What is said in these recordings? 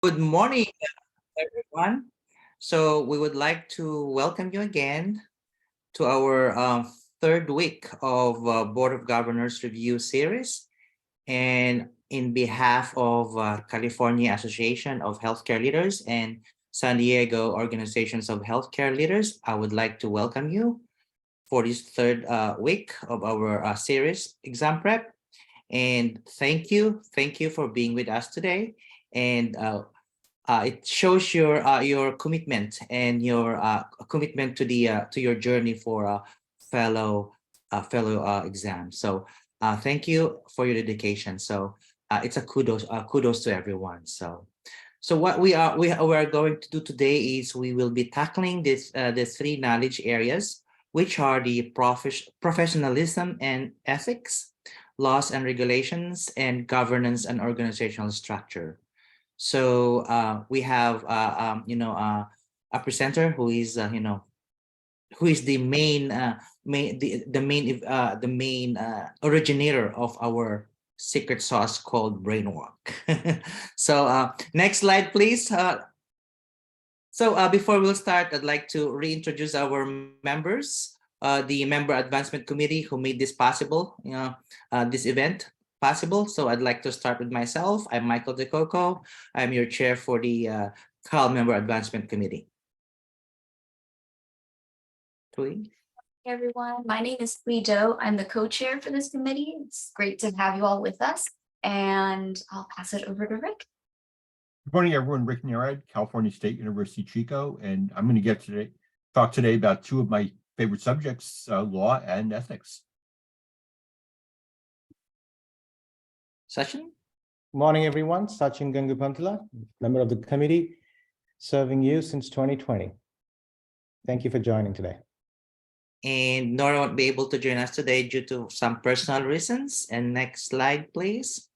Good morning, everyone. So we would like to welcome you again to our third week of Board of Governors Review Series. And in behalf of California Association of Healthcare Leaders and San Diego Organizations of Healthcare Leaders, I would like to welcome you for this third week of our series exam prep. And thank you for being with us today. And it shows your commitment and your commitment to your journey for fellow exam. So thank you for your dedication. So it's a kudos to everyone. So what we are going to do today is we will be tackling the three knowledge areas, which are the professionalism and ethics, laws and regulations, and governance and organizational structure. So we have a presenter who is who is the main originator of our secret sauce called brainwalk. So next slide, please. So before we'll start, I'd like to reintroduce our members, the Member Advancement Committee who made this possible, this event possible. So I'd like to start with myself. I'm Michael DeCoco. I'm your chair for the CAHL Member Advancement Committee. Tui? Hey everyone, my name is Lee Doe. I'm the co-chair for this committee. It's great to have you all with us, and I'll pass it over to Rick. Good morning, everyone. Rick Nerad, California State University, Chico, and I'm going to talk today about two of my favorite subjects, law and ethics. Sachin? Morning, everyone. Sachin Gangupantala, member of the committee, serving you since 2020. Thank you for joining today. And Nora won't be able to join us today due to some personal reasons. And next slide, please.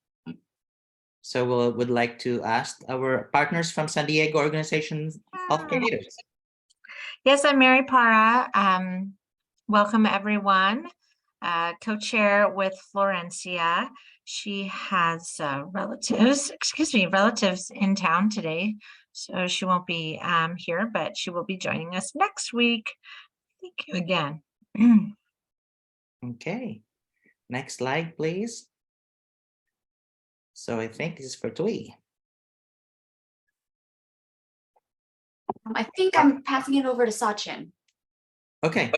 So we would like to ask our partners from San Diego Organizations Healthcare Leaders. Yes, I'm Mary Para. Welcome, everyone. Co-chair with Florencia. She has relatives in town today, so she won't be here, but she will be joining us next week. Thank you again. Okay, next slide, please. So I think this is for Tui. I think I'm passing it over to Sachin. Okay.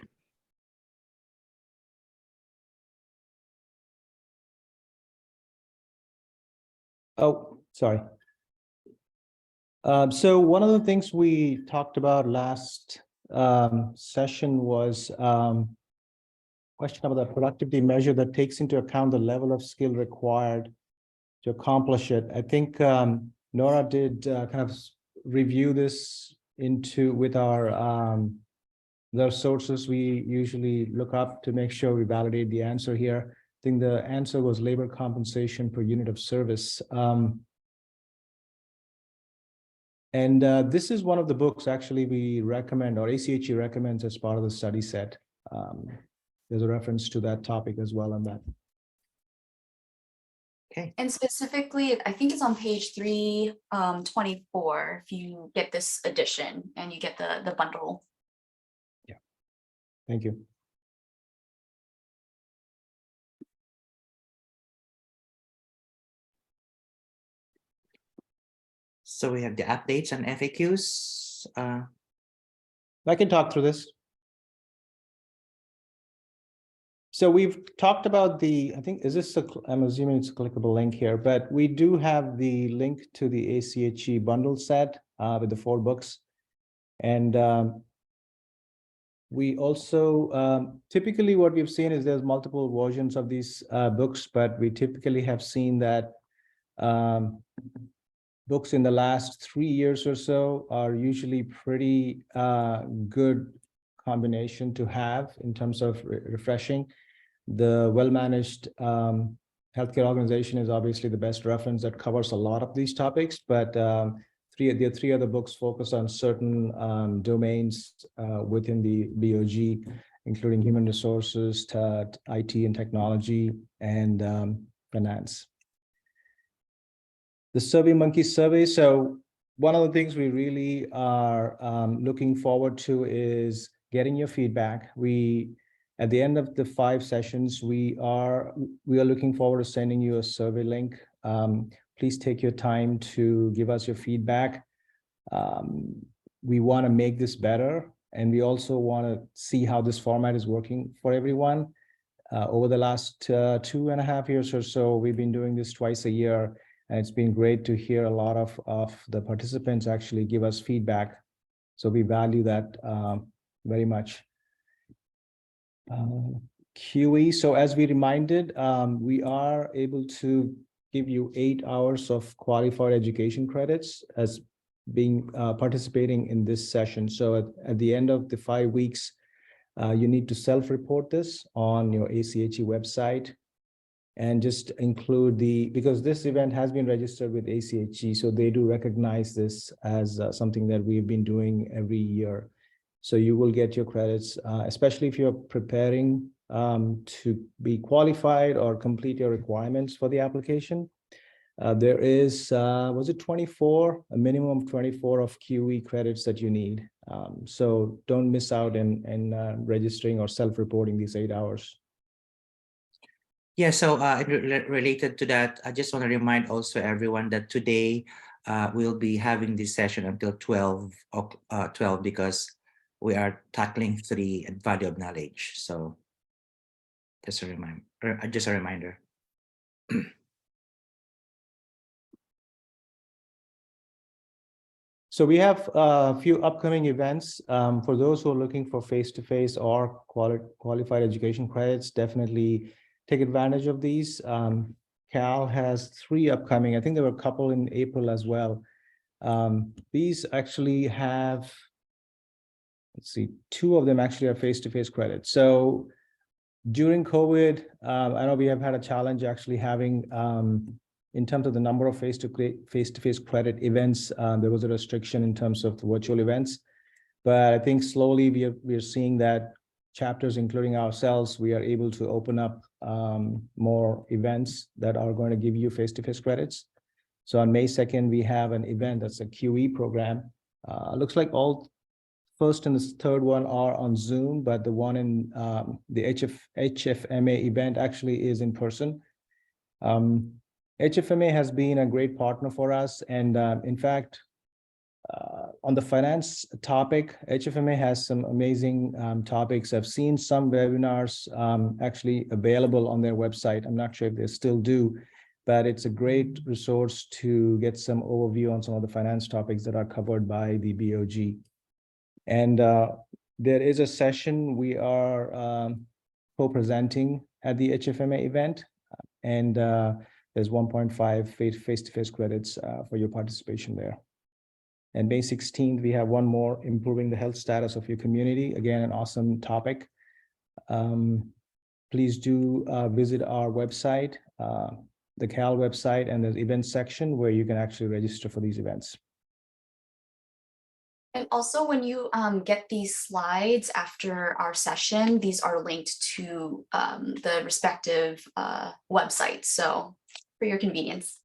Oh, sorry. So one of the things we talked about last session was question about the productivity measure that takes into account the level of skill required to accomplish it. I think Nora did kind of review this with our the sources we usually look up to make sure we validate the answer here. I think the answer was labor compensation per unit of service. And this is one of the books actually we recommend, or ACHE recommends as part of the study set. There's a reference to that topic as well on that. Okay. And specifically, I think it's on page 324 if you get this edition and you get the bundle. Yeah, thank you. So we have the updates and FAQs. I can talk through this. So we've talked about I think, I'm assuming it's a clickable link here, but we do have the link to the ACHE bundle set with the 4 books. And we also, typically what we've seen is there's multiple versions of these books, but we typically have seen that books in the last 3 years or so are usually pretty good combination to have in terms of refreshing. The well-managed healthcare organization is obviously the best reference that covers a lot of these topics, but the 3 other books focus on certain domains within the BOG, including human resources, IT and technology, and finance. The SurveyMonkey survey. So one of the things we really are looking forward to is getting your feedback. At the end of the 5 sessions, we are looking forward to sending you a survey link. Please take your time to give us your feedback. We want to make this better, and we also want to see how this format is working for everyone. Over the last 2.5 years or so, we've been doing this twice a year, and it's been great to hear a lot of the participants actually give us feedback. So we value that very much. QE, so as we reminded, we are able to give you 8 hours of qualified education credits as being participating in this session. So at the end of the 5 weeks, you need to self-report this on your ACHE website, and just include because this event has been registered with ACHE, so they do recognize this as something that we've been doing every year. So you will get your credits, especially if you're preparing to be qualified or complete your requirements for the application. There is, was it 24, a minimum of 24 of QE credits that you need. So don't miss out in registering or self-reporting these 8 hours. Yeah, so related to that, I just want to remind also everyone that today we'll be having this session until 12 because we are tackling 3 value of knowledge. So just a reminder. So we have a few upcoming events. For those who are looking for face-to-face or qualified education credits, definitely take advantage of these. CAHL has 3 upcoming. I think there were a couple in April as well. These actually have, let's see, 2 of them actually are face-to-face credits. So during COVID, I know we have had a challenge actually having, in terms of the number of face-to-face credit events, there was a restriction in terms of the virtual events. But I think slowly we are seeing that chapters, including ourselves, we are able to open up more events that are going to give you face-to-face credits. So on May 2nd, we have an event that's a QE program. Looks like all first and the third one are on Zoom, but the one in the HFMA event actually is in person. HFMA has been a great partner for us. And in fact, on the finance topic, HFMA has some amazing topics. I've seen some webinars actually available on their website. I'm not sure if they still do, but it's a great resource to get some overview on some of the finance topics that are covered by the BOG. And there is a session we are co-presenting at the HFMA event, and there's 1.5 face-to-face credits for your participation there. And May 16th, we have one more, improving the health status of your community. Again, an awesome topic. Please do visit our website, the CAHL website, and the events section where you can actually register for these events. And also, when you get these slides after our session, these are linked to the respective websites. So for your convenience.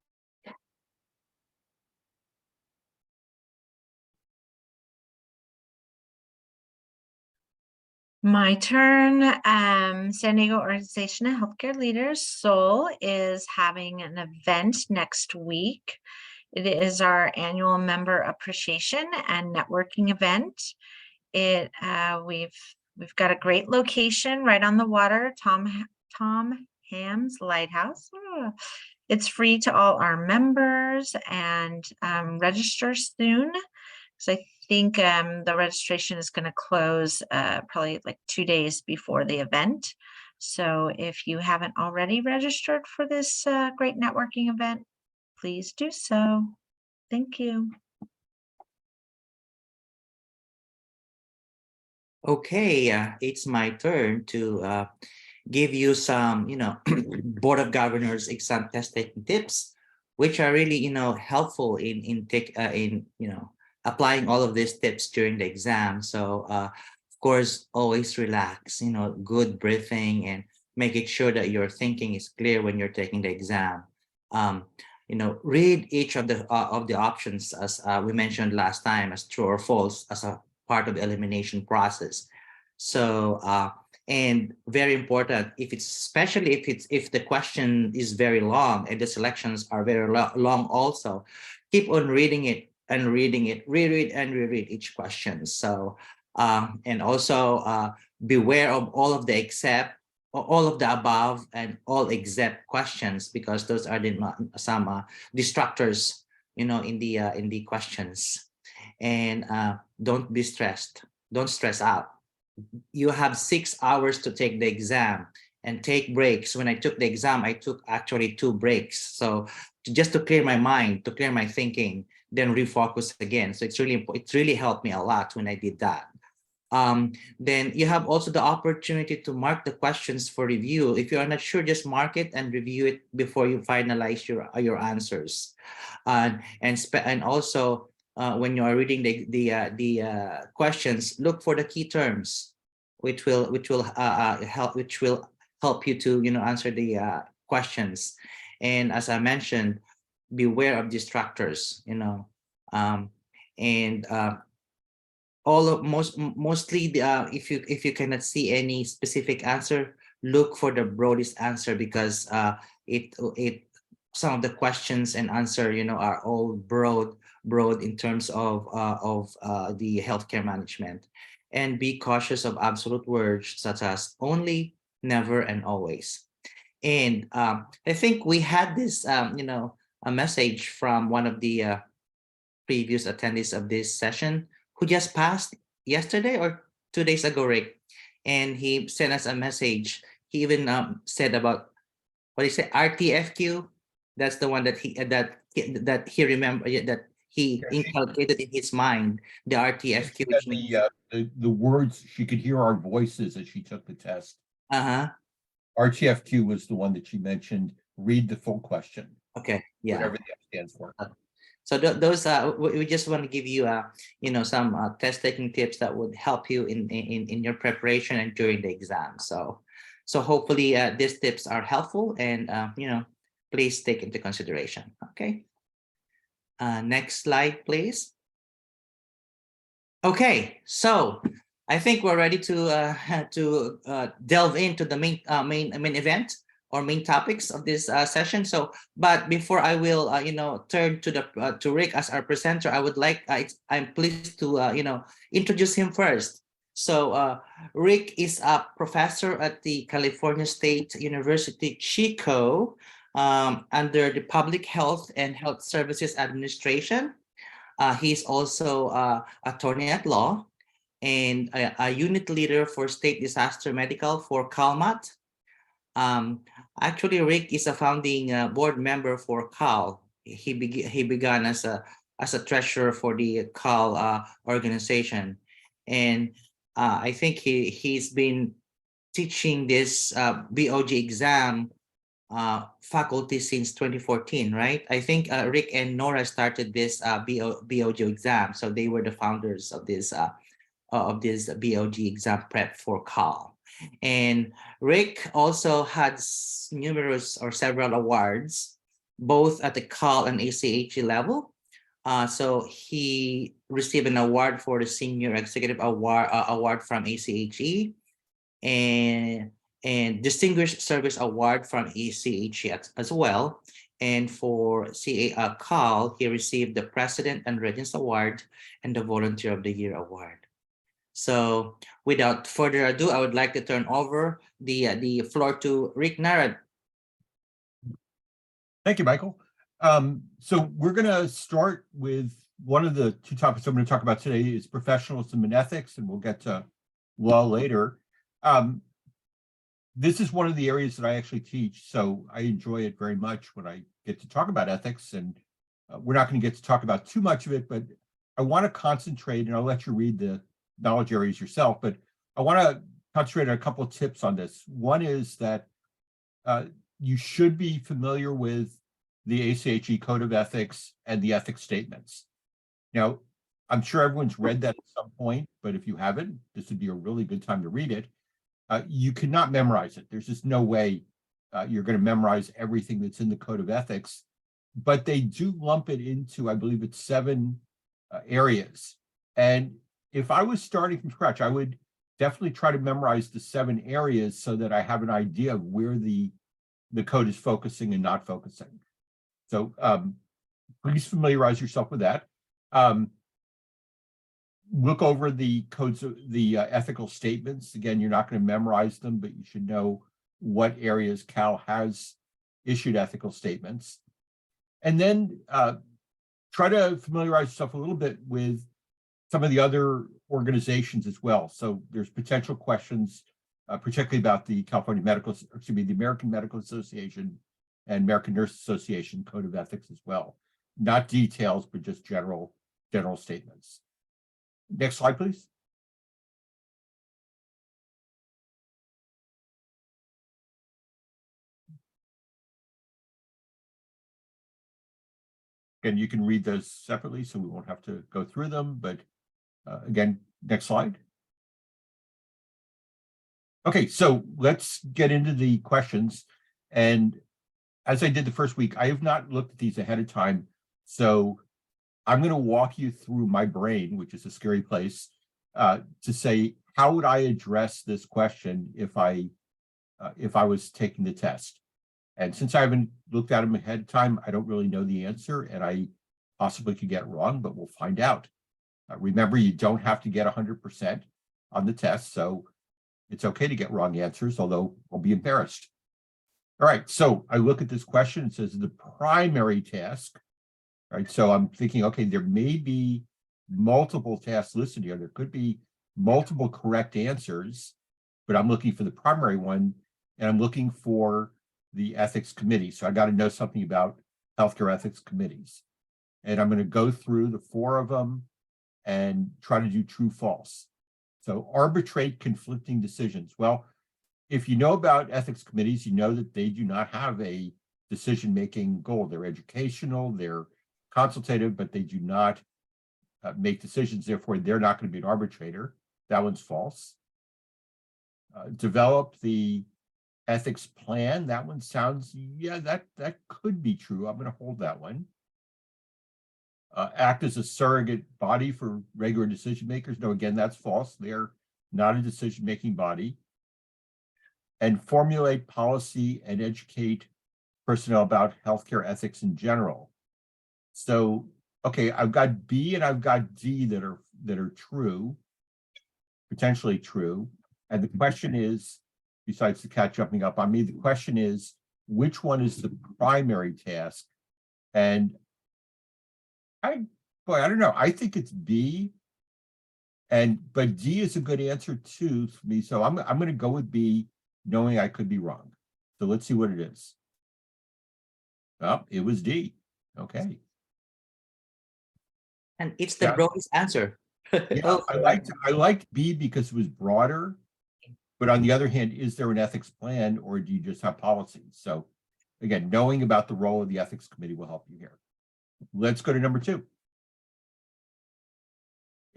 My turn. San Diego Organization of Healthcare Leaders, SOL, is having an event next week. It is our annual member appreciation and networking event. We've got a great location right on the water, Tom Ham's Lighthouse. It's free to all our members, and register soon, because I think the registration is going to close probably like 2 days before the event. So if you haven't already registered for this great networking event, please do so. Thank you. Okay, it's my turn to give you some, Board of Governors exam test taking tips, which are really, helpful in applying all of these tips during the exam. So, of course, always relax, good breathing, and making sure that your thinking is clear when you're taking the exam. read each of the options as we mentioned last time as true or false as a part of the elimination process. So and very important, especially if the question is very long and the selections are very long also, keep on reading it and reading it, reread and reread each question. So and also beware of all of the except, all of the above and all except questions, because those are some distractors in the questions. And don't be stressed, don't stress out. You have 6 hours to take the exam and take breaks. When I took the exam, I took actually 2 breaks. So just to clear my mind, to clear my thinking, then refocus again. So it really helped me a lot when I did that. Then you have also the opportunity to mark the questions for review. If you are not sure, just mark it and review it before you finalize your answers. And also when you are reading the questions, look for the key terms, which will help you to answer the questions. And as I mentioned, beware of distractors. Mostly if you cannot see any specific answer, look for the broadest answer, because some of the questions and answer are all broad in terms of the healthcare management. And be cautious of absolute words such as only, never, and always. And I think we had this a message from one of the previous attendees of this session who just passed yesterday or 2 days ago, Rick, and he sent us a message. He even said about, what he said, RTFQ. That's the one that he remember, that he inculcated in his mind, the RTFQ, which means the words, she could hear our voices as she took the test. RTFQ was the one that she mentioned. Read the full question. Okay, yeah. Whatever that stands for. So those we just want to give you some test taking tips that would help you in your preparation and during the exam. So hopefully these tips are helpful, and please take into consideration. Okay. Next slide, please. Okay, so I think we're ready to delve into the main event or main topics of this session. So, but before I will turn to Rick as our presenter, I would like I'm pleased to introduce him first. So Rick is a professor at the California State University, Chico, under the Public Health and Health Services Administration. He's also attorney at law and a unit leader for state disaster medical for CAHL. Actually, Rick is a founding board member for CAHL. He began as a treasurer for the CAHL organization, and I think he's been teaching this BOG exam faculty since 2014, right? I think Rick and Nora started this BOG exam, so they were the founders of this BOG exam prep for CAHL. And Rick also had numerous or several awards, both at the CAHL and ACHE level. So he received an award for the Senior Executive Award from ACHE, and Distinguished Service Award from ACHE as well. And for CAHL, he received the President and Regents Award and the Volunteer of the Year Award. So without further ado, I would like to turn over the floor to Rick Narad. Thank you, Michael. So we're going to start with one of the 2 topics I'm going to talk about today is professionalism and ethics, and we'll get to law later. This is one of the areas that I actually teach, so I enjoy it very much when I get to talk about ethics, and we're not going to get to talk about too much of it, but I want to concentrate, and I'll let you read the knowledge areas yourself, but I want to concentrate on a couple of tips on this. One is that you should be familiar with the ACHE Code of Ethics and the ethics statements. Now, I'm sure everyone's read that at some point, but if you haven't, this would be a really good time to read it. You cannot memorize it. There's just no way you're going to memorize everything that's in the Code of Ethics. but they do lump it into, I believe it's 7 areas. And if I was starting from scratch, I would definitely try to memorize the 7 areas so that I have an idea of where the code is focusing and not focusing. So please familiarize yourself with that. Look over the codes, the ethical statements. Again, you're not going to memorize them, but you should know what areas CAHL has issued ethical statements. And then try to familiarize yourself a little bit with some of the other organizations as well. So there's potential questions, particularly about the California Medical, excuse me, the American Medical Association and American Nurse Association Code of Ethics as well. Not details, but just general statements. Next slide, please. Again, you can read those separately, so we won't have to go through them. But again, next slide. Okay, so let's get into the questions. And as I did the first week, I have not looked at these ahead of time. So I'm going to walk you through my brain, which is a scary place, to say, how would I address this question if I was taking the test? And since I haven't looked at them ahead of time, I don't really know the answer, and I possibly could get it wrong, but we'll find out. Remember, you don't have to get 100% on the test, so it's okay to get wrong answers, although I'll be embarrassed. All right, so I look at this question. It says the primary task. All right, so I'm thinking, okay, there may be multiple tasks listed here. There could be multiple correct answers, but I'm looking for the primary one, and I'm looking for the ethics committee. So I got to know something about healthcare ethics committees. And I'm going to go through the 4 of them and try to do true, false. So arbitrate conflicting decisions. Well, if you know about ethics committees, you know that they do not have a decision-making goal. They're educational, they're consultative, but they do not make decisions. Therefore, they're not going to be an arbitrator. That one's false. Develop the ethics plan. That one sounds, yeah, that could be true. I'm going to hold that one. Act as a surrogate body for regular decision makers. No, again, that's false. They're not a decision-making body. And formulate policy and educate personnel about healthcare ethics in general. So, okay, I've got B and I've got D that are true, potentially true. And the question is, besides the cat jumping up on me, the question is, which one is the primary task? And I don't know. I think it's B. But D is a good answer too for me. So I'm going to go with B, knowing I could be wrong. So let's see what it is. Oh, it was D. Okay. And it's the Yeah. broadest answer. Yeah, Oh, I liked B because it was broader. But on the other hand, is there an ethics plan, or do you just have policies? So again, knowing about the role of the ethics committee will help you here. Let's go to number 2.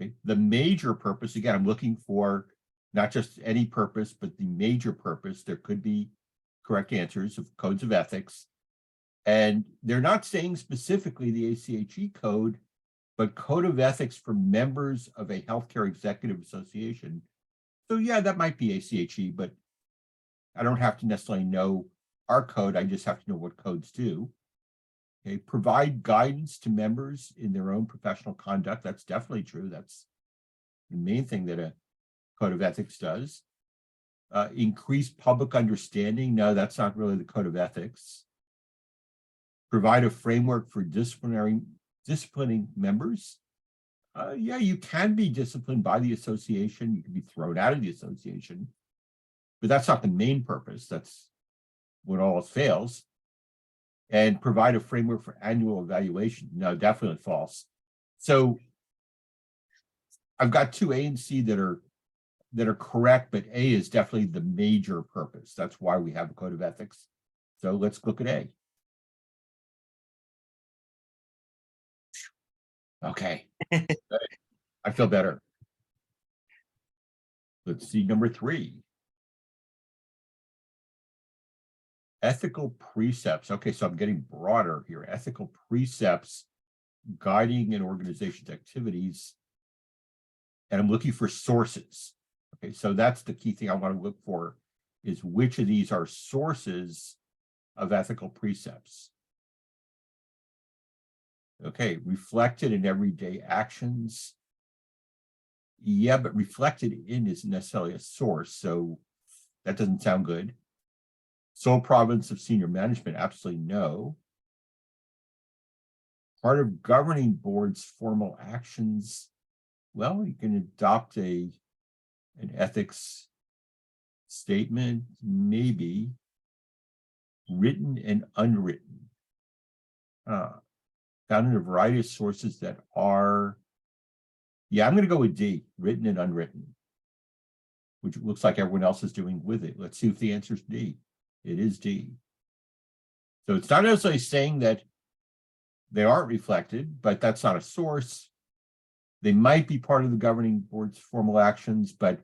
Okay. The major purpose, again, I'm looking for not just any purpose, but the major purpose. There could be correct answers of codes of ethics. And they're not saying specifically the ACHE code, but code of ethics for members of a healthcare executive association. So yeah, that might be ACHE, but I don't have to necessarily know our code. I just have to know what codes do. Okay, provide guidance to members in their own professional conduct. That's definitely true. That's the main thing that a code of ethics does. Increase public understanding. No, that's not really the code of ethics. Provide a framework for disciplining members. Yeah, you can be disciplined by the association. You can be thrown out of the association, but that's not the main purpose. That's when all else fails. And provide a framework for annual evaluation. No, definitely false. So I've got 2 A and C that are correct, but A is definitely the major purpose. That's why we have a code of ethics. So let's look at A. Okay. I feel better. Let's see number 3. Ethical precepts. Okay, so I'm getting broader here. Ethical precepts guiding an organization's activities. And I'm looking for sources. Okay, so that's the key thing I want to look for, is which of these are sources of ethical precepts. Okay, reflected in everyday actions. Yeah, but reflected in isn't necessarily a source, so that doesn't sound good. Sole province of senior management, absolutely no. Part of governing board's formal actions. Well, you can adopt an ethics statement, maybe. Written and unwritten. Found in a variety of sources that are, yeah, I'm going to go with D, written and unwritten, which looks like everyone else is doing with it. Let's see if the answer is D. It is D. So it's not necessarily saying that they aren't reflected, but that's not a source. They might be part of the governing board's formal actions, but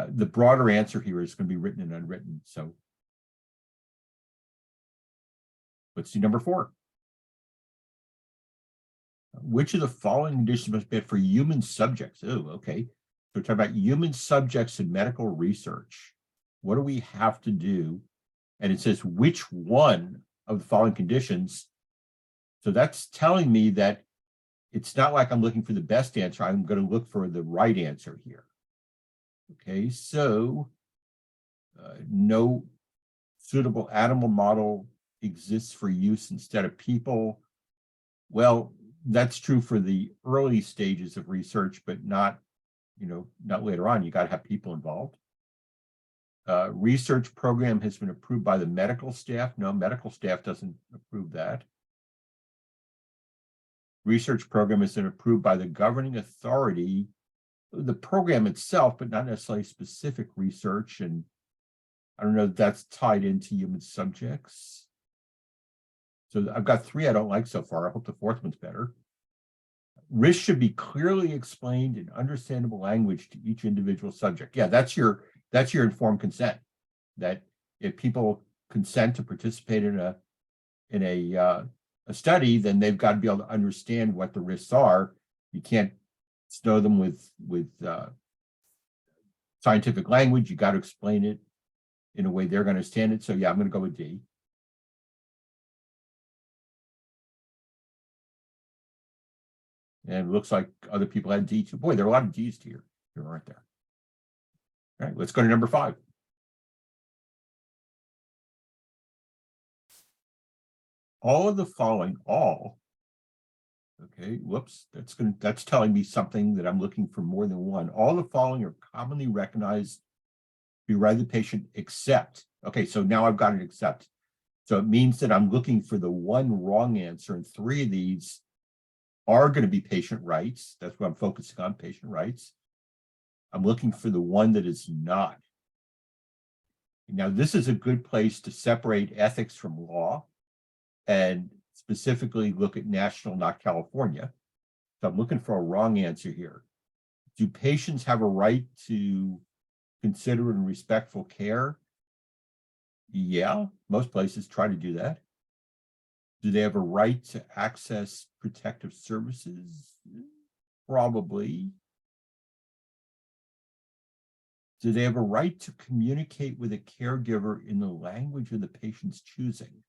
the broader answer here is going to be written and unwritten. So let's do number 4. Which of the following conditions must be met for human subjects? Oh, okay. So we're talking about human subjects in medical research. What do we have to do? And it says which one of the following conditions. So that's telling me that it's not like I'm looking for the best answer. I'm going to look for the right answer here. Okay, so no suitable animal model exists for use instead of people. Well, that's true for the early stages of research, but not, not later on. You got to have people involved. Research program has been approved by the medical staff. No, medical staff doesn't approve that. Research program has been approved by the governing authority, the program itself, but not necessarily specific research. And I don't know if that's tied into human subjects. So I've got 3 I don't like so far. I hope the 4th one's better. Risk should be clearly explained in understandable language to each individual subject. Yeah, that's your informed consent. That if people consent to participate in a study, then they've got to be able to understand what the risks are. You can't snow them with scientific language. You got to explain it in a way they're going to understand it. So yeah, I'm going to go with D. And it looks like other people had D too. Boy, there are a lot of D's here, aren't there? All right, let's go to number 5. All of the following, all. Okay, whoops, that's telling me something that I'm looking for more than one. All the following are commonly recognized to be right of the patient except. Okay, so now I've got an except. So it means that I'm looking for the one wrong answer, and 3 of these are going to be patient rights. That's what I'm focusing on, patient rights. I'm looking for the one that is not. Now, this is a good place to separate ethics from law and specifically look at national, not California. So I'm looking for a wrong answer here. Do patients have a right to considerate and respectful care? Yeah, most places try to do that. Do they have a right to access protective services? Probably. Do they have a right to communicate with a caregiver in the language of the patient's choosing?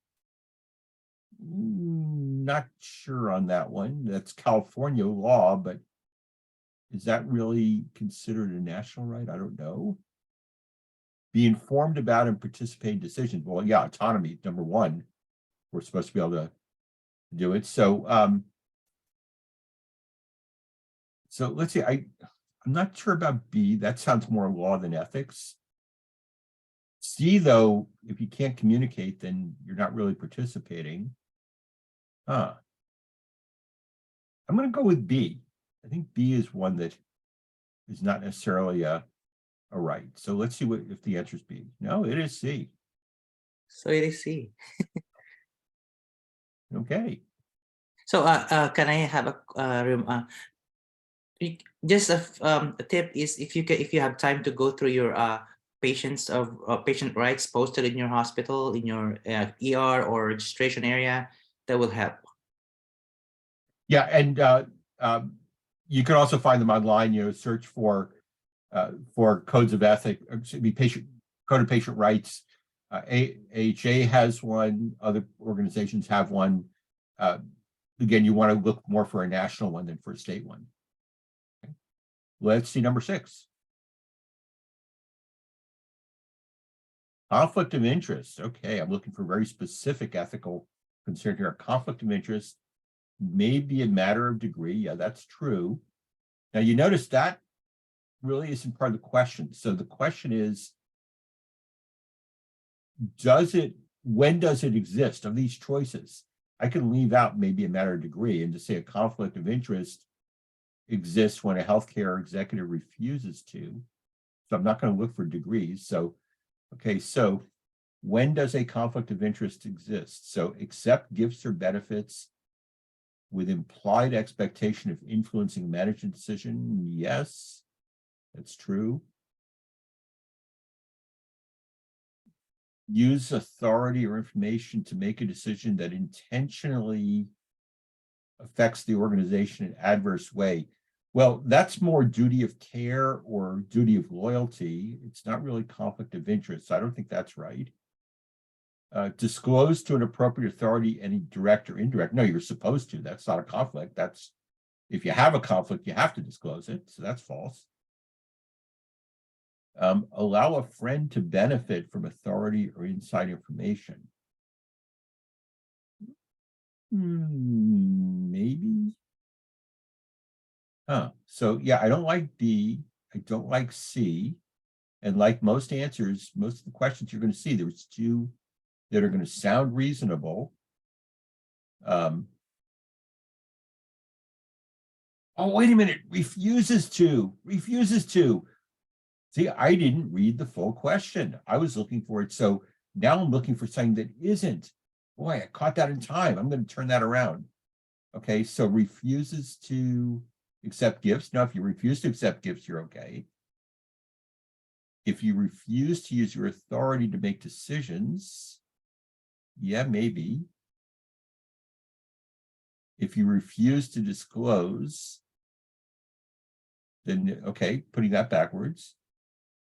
Not sure on that one. That's California law, but is that really considered a national right? I don't know. Be informed about and participate in decisions. Well, yeah, autonomy, number 1. We're supposed to be able to do it. So, so let's see. I'm not sure about B. That sounds more law than ethics. C, though, if you can't communicate, then you're not really participating. I'm going to go with B. I think B is one that is not necessarily a right. So let's see if the answer is B. No, it is C. So it is C. Okay. So can I have just a tip is if you have time to go through your patients of patient rights posted in your hospital, in your ER or registration area, that will help. Yeah, and you can also find them online. Search for codes of ethic, code of patient rights. AHA has one. Other organizations have one. Again, you want to look more for a national one than for a state one. Okay. Let's see number 6. Conflict of interest. Okay, I'm looking for very specific ethical concern here. Conflict of interest may be a matter of degree. Yeah, that's true. Now you notice that really isn't part of the question. So the question is, when does it exist of these choices? I can leave out maybe a matter of degree and just say a conflict of interest exists when a healthcare executive refuses to. So I'm not going to look for degrees. So, okay, so when does a conflict of interest exist? So accept gifts or benefits with implied expectation of influencing management decision. Yes, that's true. Use authority or information to make a decision that intentionally affects the organization in an adverse way. Well, that's more duty of care or duty of loyalty. It's not really conflict of interest. So I don't think that's right. Disclose to an appropriate authority any direct or indirect. No, you're supposed to. That's not a conflict. That's, if you have a conflict, you have to disclose it. So that's false. Allow a friend to benefit from authority or inside information. Maybe. So yeah, I don't like B. I don't like C. And like most answers, most of the questions you're going to see, there's 2 that are going to sound reasonable. Oh, wait a minute. Refuses to. See, I didn't read the full question. I was looking for it. So now I'm looking for something that isn't. Boy, I caught that in time. I'm going to turn that around. Okay, so refuses to accept gifts. Now, if you refuse to accept gifts, you're okay. If you refuse to use your authority to make decisions, yeah, maybe. If you refuse to disclose, then okay, putting that backwards.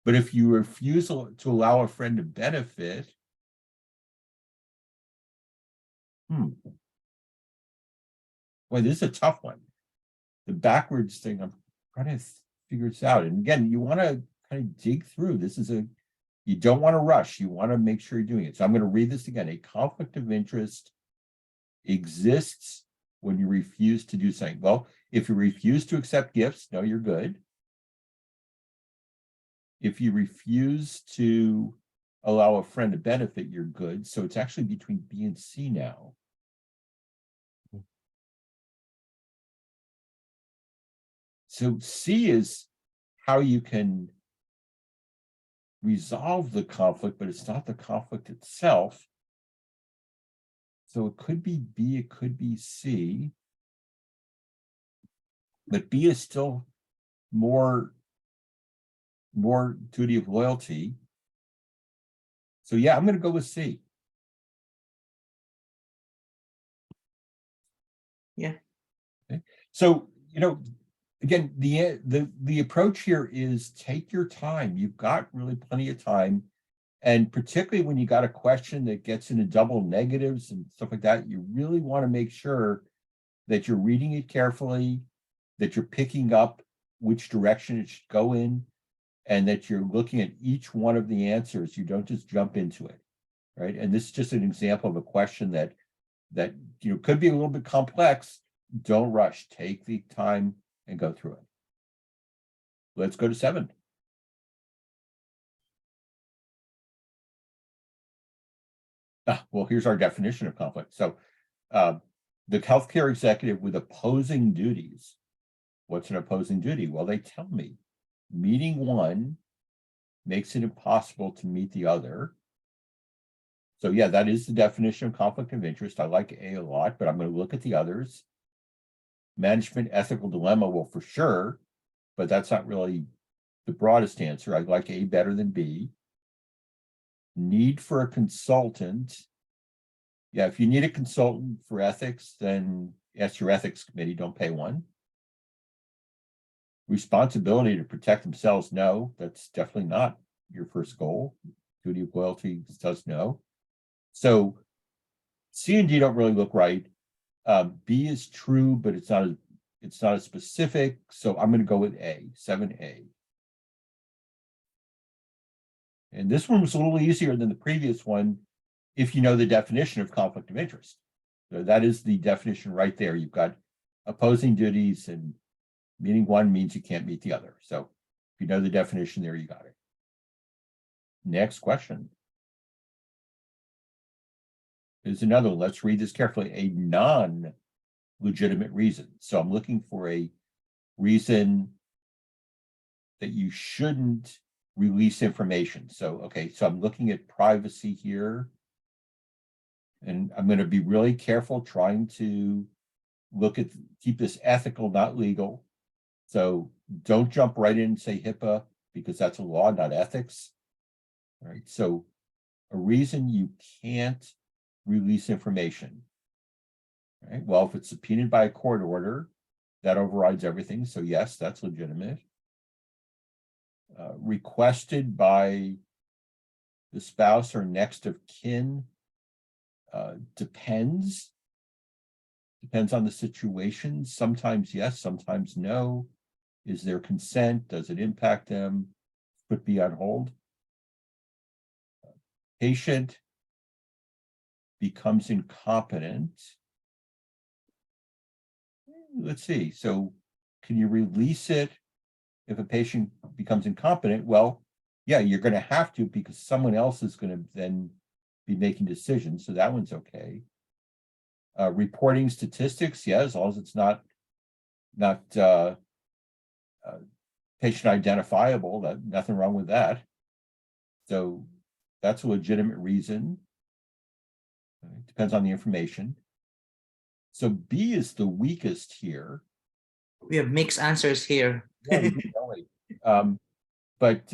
But if you refuse to allow a friend to benefit, boy, this is a tough one. The backwards thing, I'm trying to figure this out. And again, you want to kind of dig through. You don't want to rush. You want to make sure you're doing it. So I'm going to read this again. A conflict of interest exists when you refuse to do something. Well, if you refuse to accept gifts, no, you're good. If you refuse to allow a friend to benefit, you're good. So it's actually between B and C now. So C is how you can resolve the conflict, but it's not the conflict itself. So it could be B, it could be C. But B is still more duty of loyalty. So yeah, I'm going to go with C. Yeah. Okay. So, again, the approach here is take your time. You've got really plenty of time. And particularly when you got a question that gets into double negatives and stuff like that, you really want to make sure that you're reading it carefully, that you're picking up which direction it should go in, and that you're looking at each one of the answers. You don't just jump into it, right? And this is just an example of a question that could be a little bit complex. Don't rush. Take the time and go through it. Let's go to 7. Well, here's our definition of conflict. So the healthcare executive with opposing duties. What's an opposing duty? Well, they tell me meeting one makes it impossible to meet the other. So yeah, that is the definition of conflict of interest. I like A a lot, but I'm going to look at the others. Management ethical dilemma, well, for sure, but that's not really the broadest answer. I like A better than B. Need for a consultant. Yeah, if you need a consultant for ethics, then ask your ethics committee, don't pay one. Responsibility to protect themselves, no, that's definitely not your first goal. Duty of loyalty says no. So C and D don't really look right. B is true, but it's not as specific. So I'm going to go with A, 7A. And this one was a little easier than the previous one if you know the definition of conflict of interest. So that is the definition right there. You've got opposing duties, and meeting one means you can't meet the other. So if you know the definition there, you got it. Next question. There's another one. Let's read this carefully. A non-legitimate reason. So I'm looking for a reason that you shouldn't release information. So, okay, so I'm looking at privacy here. And I'm going to be really careful trying to keep this ethical, not legal. So don't jump right in and say HIPAA, because that's a law, not ethics. All right, so a reason you can't release information. All right, well, if it's subpoenaed by a court order, that overrides everything. So yes, that's legitimate. Requested by the spouse or next of kin. Depends on the situation. Sometimes yes, sometimes no. Is there consent? Does it impact them? Put B on hold. Patient becomes incompetent. Let's see. So can you release it if a patient becomes incompetent? Well, yeah, you're going to have to, because someone else is going to then be making decisions. So that one's okay. Reporting statistics, yeah, as long as it's not patient identifiable, that nothing wrong with that. So that's a legitimate reason. It depends on the information. So B is the weakest here. We have mixed answers here. Yeah, we do, don't we? But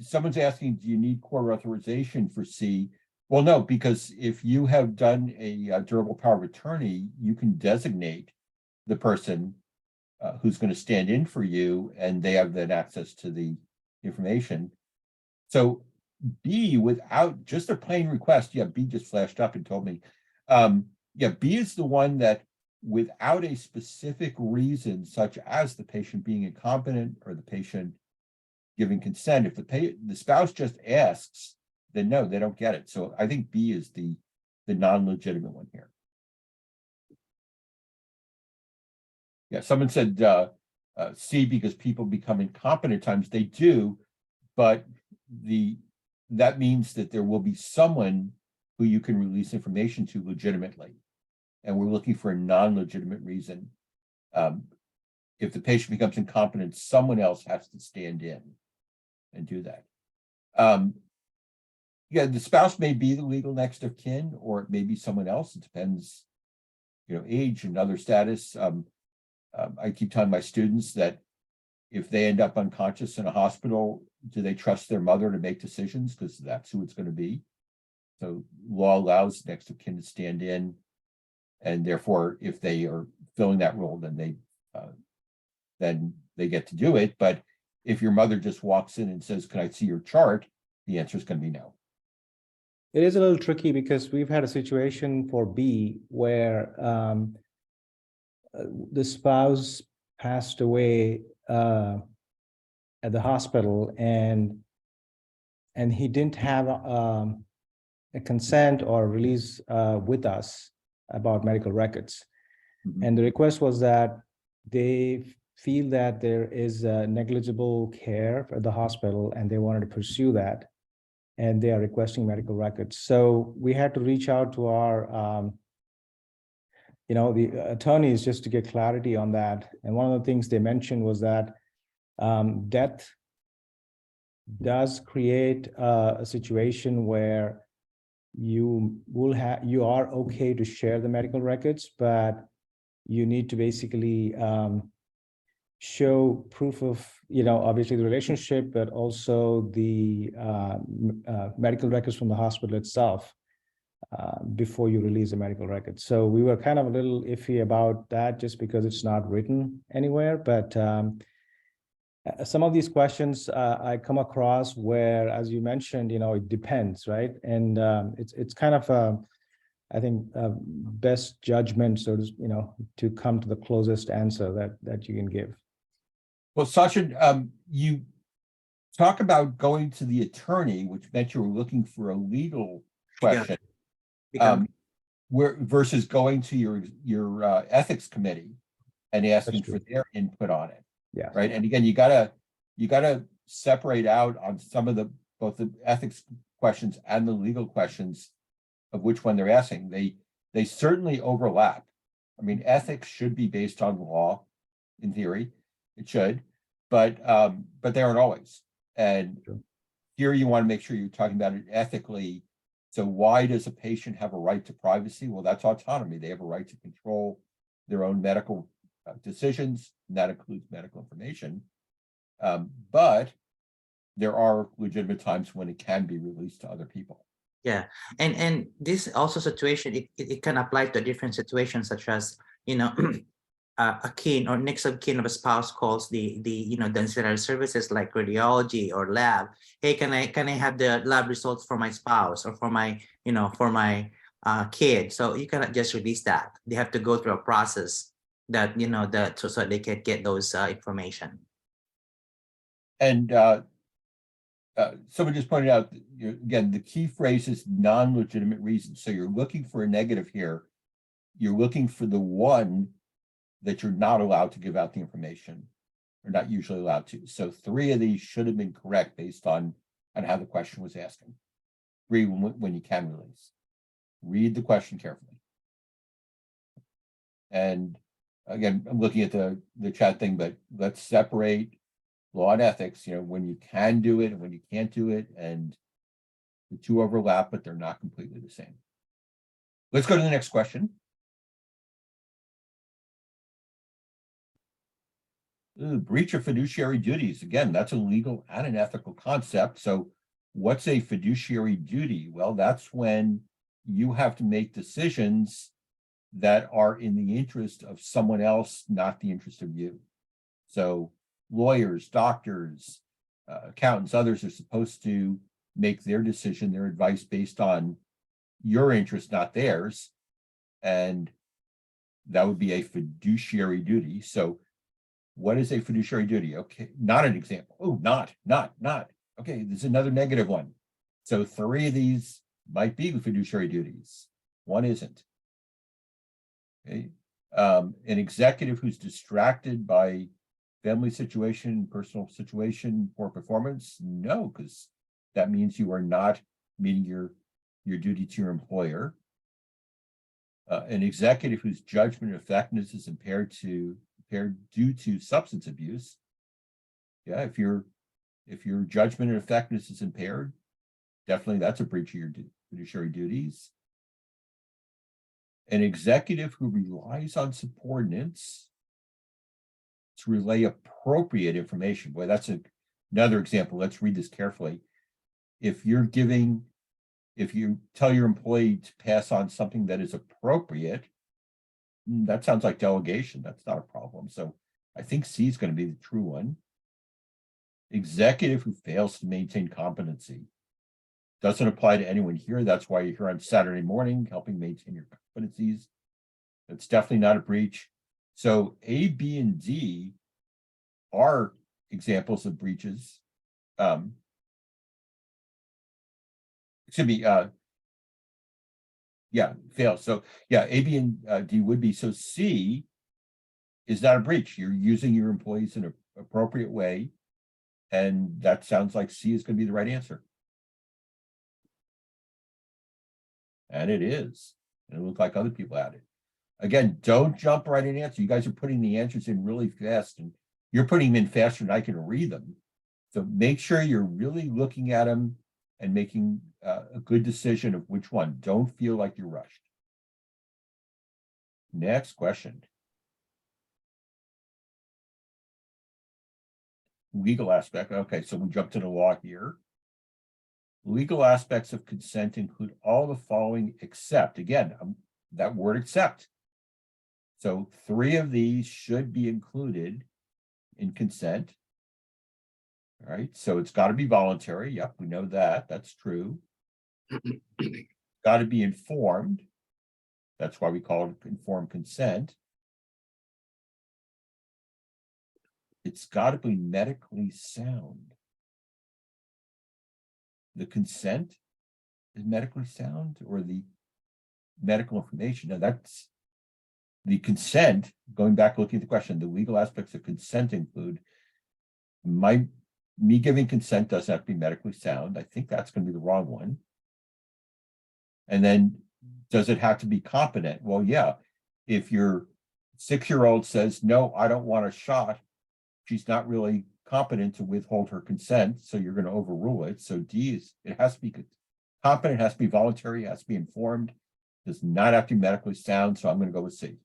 someone's asking, do you need court authorization for C? Well, no, because if you have done a durable power of attorney, you can designate the person who's going to stand in for you, and they have then access to the information. So B, without just a plain request, yeah, B just flashed up and told me. Yeah, B is the one that without a specific reason, such as the patient being incompetent or the patient giving consent, if the spouse just asks, then no, they don't get it. So I think B is the non-legitimate one here. Yeah, someone said C because people become incompetent at times. They do, but that means that there will be someone who you can release information to legitimately. And we're looking for a non-legitimate reason. If the patient becomes incompetent, someone else has to stand in and do that. Yeah, the spouse may be the legal next of kin, or it may be someone else. It depends, age and other status. I keep telling my students that if they end up unconscious in a hospital, do they trust their mother to make decisions? Because that's who it's going to be. So law allows next of kin to stand in, and therefore, if they are filling that role, then they get to do it. But if your mother just walks in and says, "Can I see your chart?" the answer is going to be no. It is a little tricky because we've had a situation for B where the spouse passed away at the hospital, and he didn't have a consent or release with us about medical records. Mhm. And the request was that they feel that there is negligible care at the hospital, and they wanted to pursue that, and they are requesting medical records. So we had to reach out to our the attorneys just to get clarity on that. And one of the things they mentioned was that death does create a situation where you are okay to share the medical records, but you need to basically show proof of, obviously the relationship, but also the medical records from the hospital itself before you release the medical records. So we were kind of a little iffy about that just because it's not written anywhere. But some of these questions I come across where, as you mentioned, it depends, right? And it's kind of I think best judgment, so to come to the closest answer that you can give. Well, Sachin, you talk about going to the attorney, which meant you were looking for a legal question, where versus going to your ethics committee and asking for their input on it. Yeah. Right. And again, you gotta separate out on some of both the ethics questions and the legal questions of which one they're asking. They certainly overlap. I mean, ethics should be based on law, in theory. It should, but they aren't always. And here you want to make sure you're talking about it ethically. So why does a patient have a right to privacy? Well, that's autonomy. They have a right to control their own medical decisions, and that includes medical information. But there are legitimate times when it can be released to other people. Yeah, and this also situation, it can apply to different situations, such as, a kin or next of kin of a spouse calls the ancillary services like radiology or lab. Hey, can I have the lab results for my spouse or for my kid? So you cannot just release that. They have to go through a process that so they can get those information. And someone just pointed out, again, the key phrase is non-legitimate reasons. So you're looking for a negative here. You're looking for the one that you're not allowed to give out the information, or not usually allowed to. So 3 of these should have been correct based on how the question was asking. 3 when you can release. Read the question carefully. And again, I'm looking at the chat thing, but let's separate law and ethics, when you can do it and when you can't do it, and the 2 overlap, but they're not completely the same. Let's go to the next question. Breach of fiduciary duties. Again, that's a legal and an ethical concept. So what's a fiduciary duty? Well, that's when you have to make decisions that are in the interest of someone else, not the interest of you. So lawyers, doctors, accountants, others are supposed to make their decision, their advice based on your interest, not theirs. And that would be a fiduciary duty. So what is a fiduciary duty? Okay, not an example. Oh, not. Okay, there's another negative one. So 3 of these might be the fiduciary duties. 1 isn't. Okay. An executive who's distracted by family situation, personal situation, poor performance? No, because that means you are not meeting your duty to your employer. An executive whose judgment and effectiveness is impaired due to substance abuse. Yeah, if your judgment and effectiveness is impaired, definitely that's a breach of your fiduciary duties. An executive who relies on subordinates to relay appropriate information. Boy, that's another example. Let's read this carefully. If you tell your employee to pass on something that is appropriate, that sounds like delegation. That's not a problem. So I think C is going to be the true one. Executive who fails to maintain competency. Doesn't apply to anyone here. That's why you're here on Saturday morning, helping maintain your competencies. That's definitely not a breach. So A, B, and D are examples of breaches. Excuse me, yeah, fail. So yeah, A, B, and D would be. So C is not a breach. You're using your employees in an appropriate way. And that sounds like C is going to be the right answer. And it is. And it looked like other people had it. Again, don't jump right in answer. You guys are putting the answers in really fast, and you're putting them in faster than I can read them. So make sure you're really looking at them and making a good decision of which one. Don't feel like you're rushed. Next question. legal aspect. Okay, so we jump to the law here. Legal aspects of consent include all the following except, again, that word except. So 3 of these should be included in consent. All right, so it's got to be voluntary. Yep, we know that. That's true. Got to be informed. That's why we call it informed consent. It's got to be medically sound. The consent is medically sound, or the medical information? No, that's the consent. Going back, looking at the question, the legal aspects of consent include me giving consent doesn't have to be medically sound. I think that's going to be the wrong one. And then, does it have to be competent? Well, yeah. If your 6-year-old says, no, I don't want a shot, she's not really competent to withhold her consent, so you're going to overrule it. So D is, it has to be competent, it has to be voluntary, it has to be informed, does not have to be medically sound, so I'm going to go with C.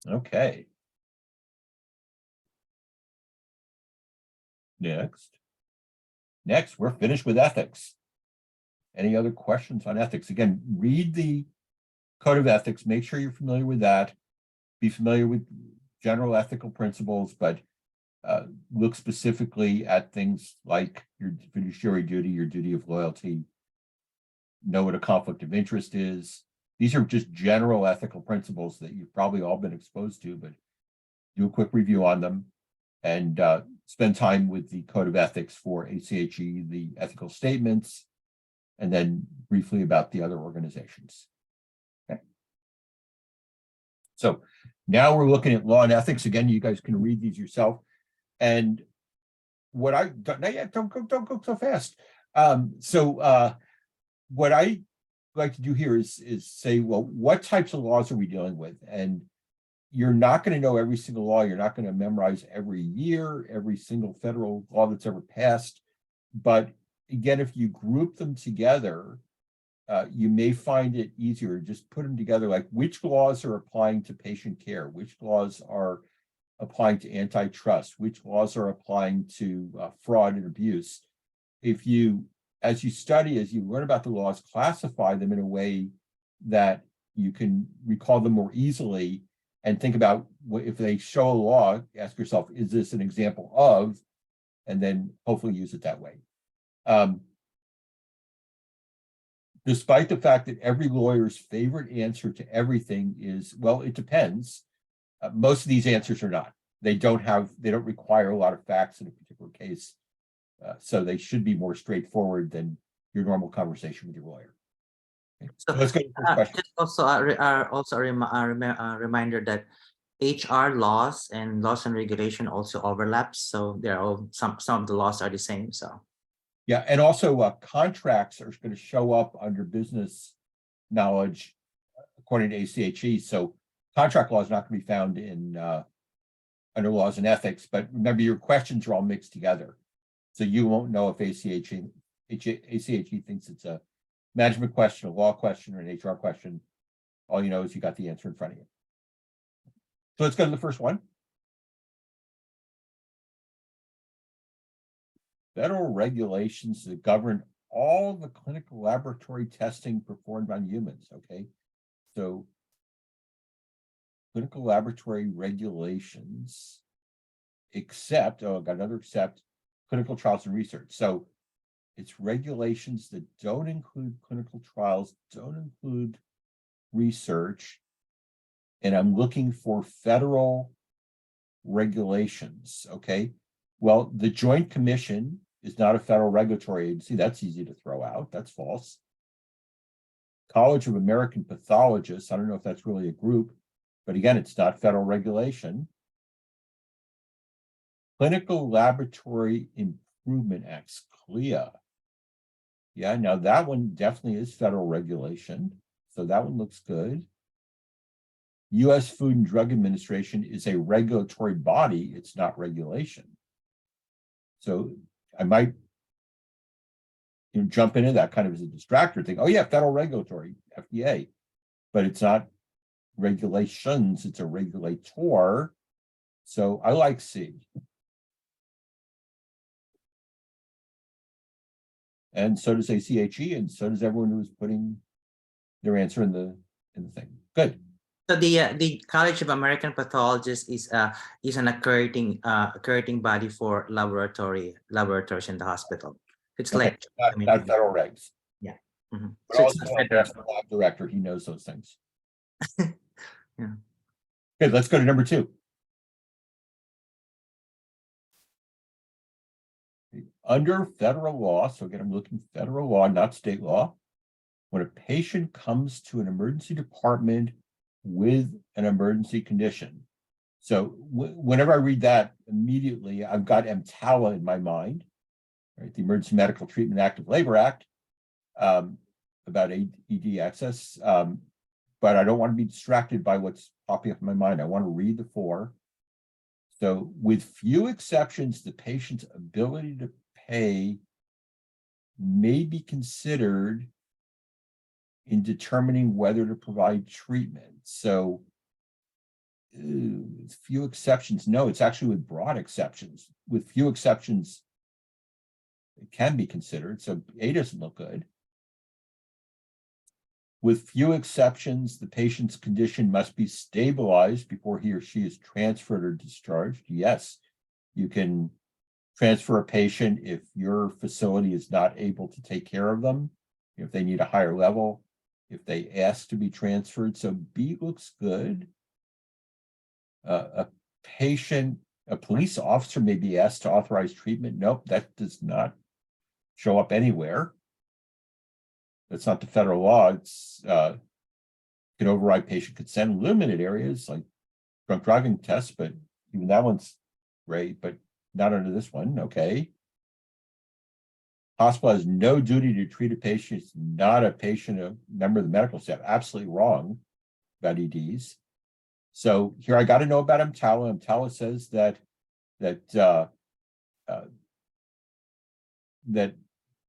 Okay. Next, we're finished with ethics. Any other questions on ethics? Again, read the Code of Ethics, make sure you're familiar with that, be familiar with general ethical principles, but look specifically at things like your fiduciary duty, your duty of loyalty, know what a conflict of interest is. These are just general ethical principles that you've probably all been exposed to, but do a quick review on them and spend time with the Code of Ethics for ACHE, the ethical statements, and then briefly about the other organizations. Okay. So now we're looking at law and ethics. Again, you guys can read these yourself. And what I don't go so fast. What I like to do here is say, well, what types of laws are we dealing with? And you're not going to know every single law. You're not going to memorize every year, every single federal law that's ever passed. But again, if you group them together, you may find it easier. Just put them together, like which laws are applying to patient care, which laws are applying to antitrust, which laws are applying to fraud and abuse. If you, as you study, as you learn about the laws, classify them in a way that you can recall them more easily and think about if they show a law, ask yourself, is this an example of, and then hopefully use it that way. Despite the fact that every lawyer's favorite answer to everything is, well, it depends. Most of these answers are not. They don't require a lot of facts in a particular case. So they should be more straightforward than your normal conversation with your lawyer. Okay. So let's go to the first question. Just also a reminder that HR laws and laws and regulation also overlaps. So they're all some of the laws are the same. So yeah, and also contracts are going to show up under business knowledge according to ACHE. So contract law is not going to be found in under laws and ethics, but remember your questions are all mixed together. So you won't know if ACHE thinks it's a management question, a law question, or an HR question. All you know is you got the answer in front of you. So let's go to the first one. Federal regulations that govern all the clinical laboratory testing performed on humans. Okay, so clinical laboratory regulations, except, oh, I've got another except, clinical trials and research. So it's regulations that don't include clinical trials, don't include research, and I'm looking for federal regulations. Okay, well, the Joint Commission is not a federal regulatory agency. That's easy to throw out. That's false. College of American Pathologists, I don't know if that's really a group, but again, it's not federal regulation. Clinical Laboratory Improvement Acts, CLIA. Yeah, now that one definitely is federal regulation. So that one looks good. U.S. Food and Drug Administration is a regulatory body. It's not regulation. So I might jump into that kind of as a distractor, think, oh yeah, federal regulatory, FDA, but it's not regulations, it's a regulator. So I like C. And so does ACHE, and so does everyone who's putting their answer in the thing. Good. So the College of American Pathologists is an accrediting body for laboratories in the hospital. It's Okay, like not federal regs. Yeah. Mhm. But So it's also not federal. ask the lab director, he knows those things. Yeah. Good, let's go to number 2. Under federal law, so again, I'm looking federal law, not state law. When a patient comes to an emergency department with an emergency condition. So whenever I read that, immediately I've got EMTALA in my mind, right? The Emergency Medical Treatment Active Labor Act, about ED access. But I don't want to be distracted by what's popping up in my mind. I want to read the 4. So with few exceptions, the patient's ability to pay may be considered in determining whether to provide treatment. So few exceptions. No, it's actually with broad exceptions. With few exceptions, it can be considered. So A doesn't look good. With few exceptions, the patient's condition must be stabilized before he or she is transferred or discharged. Yes, you can transfer a patient if your facility is not able to take care of them, if they need a higher level, if they ask to be transferred. So B looks good. A police officer may be asked to authorize treatment. Nope, that does not show up anywhere. That's not the federal law. It's can override patient consent in limited areas like drunk driving tests, but even that one's great, but not under this one. Okay. Hospital has no duty to treat a patient. It's not a patient, a member of the medical staff. Absolutely wrong about EDs. So here I got to know about EMTALA. EMTALA says that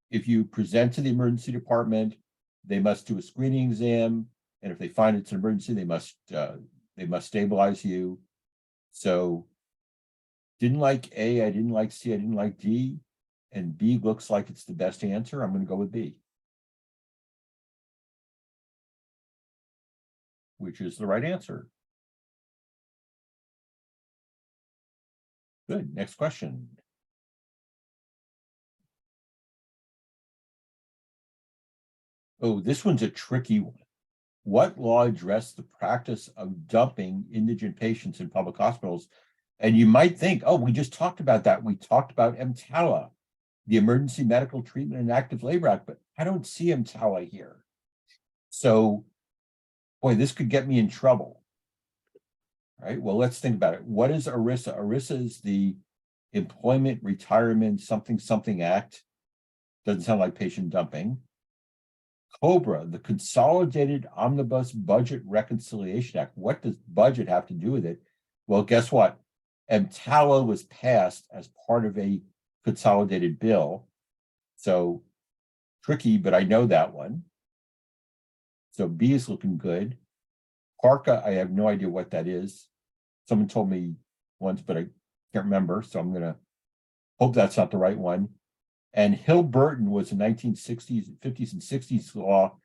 if you present to the emergency department, they must do a screening exam, and if they find it's an emergency, they must stabilize you. So didn't like A, I didn't like C, I didn't like D, and B looks like it's the best answer. I'm going to go with B, which is the right answer. Good. Next question. Oh, this one's a tricky one. What law addressed the practice of dumping indigent patients in public hospitals? And you might think, oh, we just talked about that. We talked about EMTALA, the Emergency Medical Treatment and Active Labor Act, but I don't see EMTALA here. So, boy, this could get me in trouble. All right, well, let's think about it. What is ERISA? ERISA is the Employment Retirement Something Act. Doesn't sound like patient dumping. COBRA, the Consolidated Omnibus Budget Reconciliation Act. What does budget have to do with it? Well, guess what? EMTALA was passed as part of a consolidated bill. So tricky, but I know that one. So B is looking good. PARCA, I have no idea what that is. Someone told me once, but I can't remember. So I'm going to hope that's not the right one. And Hill-Burton was a 1960s, 50s, and 60s law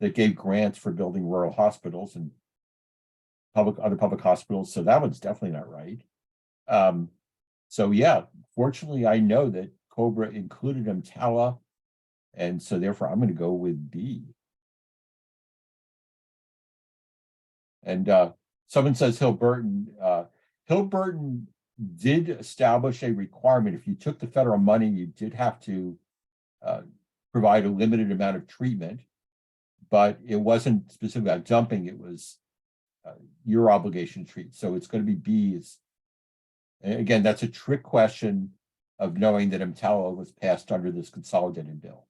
that gave grants for building rural hospitals and other public hospitals. So that one's definitely not right. So yeah, fortunately, I know that COBRA included EMTALA, and so therefore I'm going to go with B. And someone says Hill-Burton. Hill-Burton did establish a requirement. If you took the federal money, you did have to provide a limited amount of treatment, but it wasn't specific about dumping. It was your obligation to treat. So it's going to be B. Again, that's a trick question of knowing that EMTALA was passed under this consolidated bill.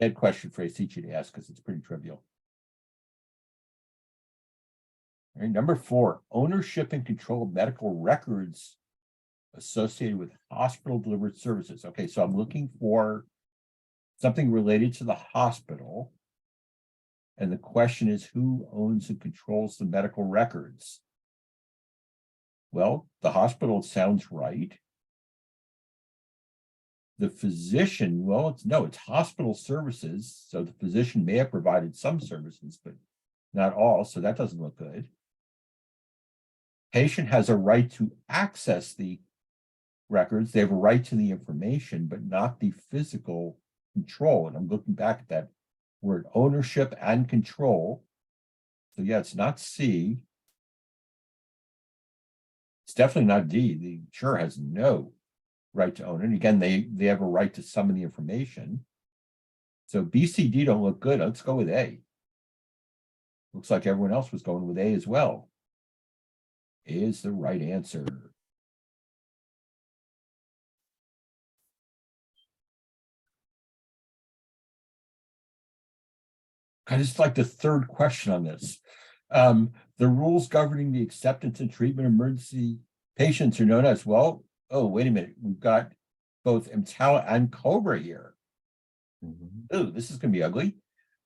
Dead question for ACG to ask because it's pretty trivial. All right, number 4, ownership and control of medical records associated with hospital delivered services. Okay, so I'm looking for something related to the hospital. And the question is, who owns and controls the medical records? Well, the hospital sounds right. The physician, well, it's hospital services. So the physician may have provided some services, but not all. So that doesn't look good. Patient has a right to access the records. They have a right to the information, but not the physical control. And I'm looking back at that word, ownership and control. So yeah, it's not C. It's definitely not D. The insurer has no right to own it. Again, they have a right to some of the information. So B, C, D don't look good. Let's go with A. Looks like everyone else was going with A as well. A is the right answer. I just like the third question on this. The rules governing the acceptance and treatment of emergency patients are known as, well, oh, wait a minute. We've got both EMTALA and COBRA here. Oh, this is going to be ugly.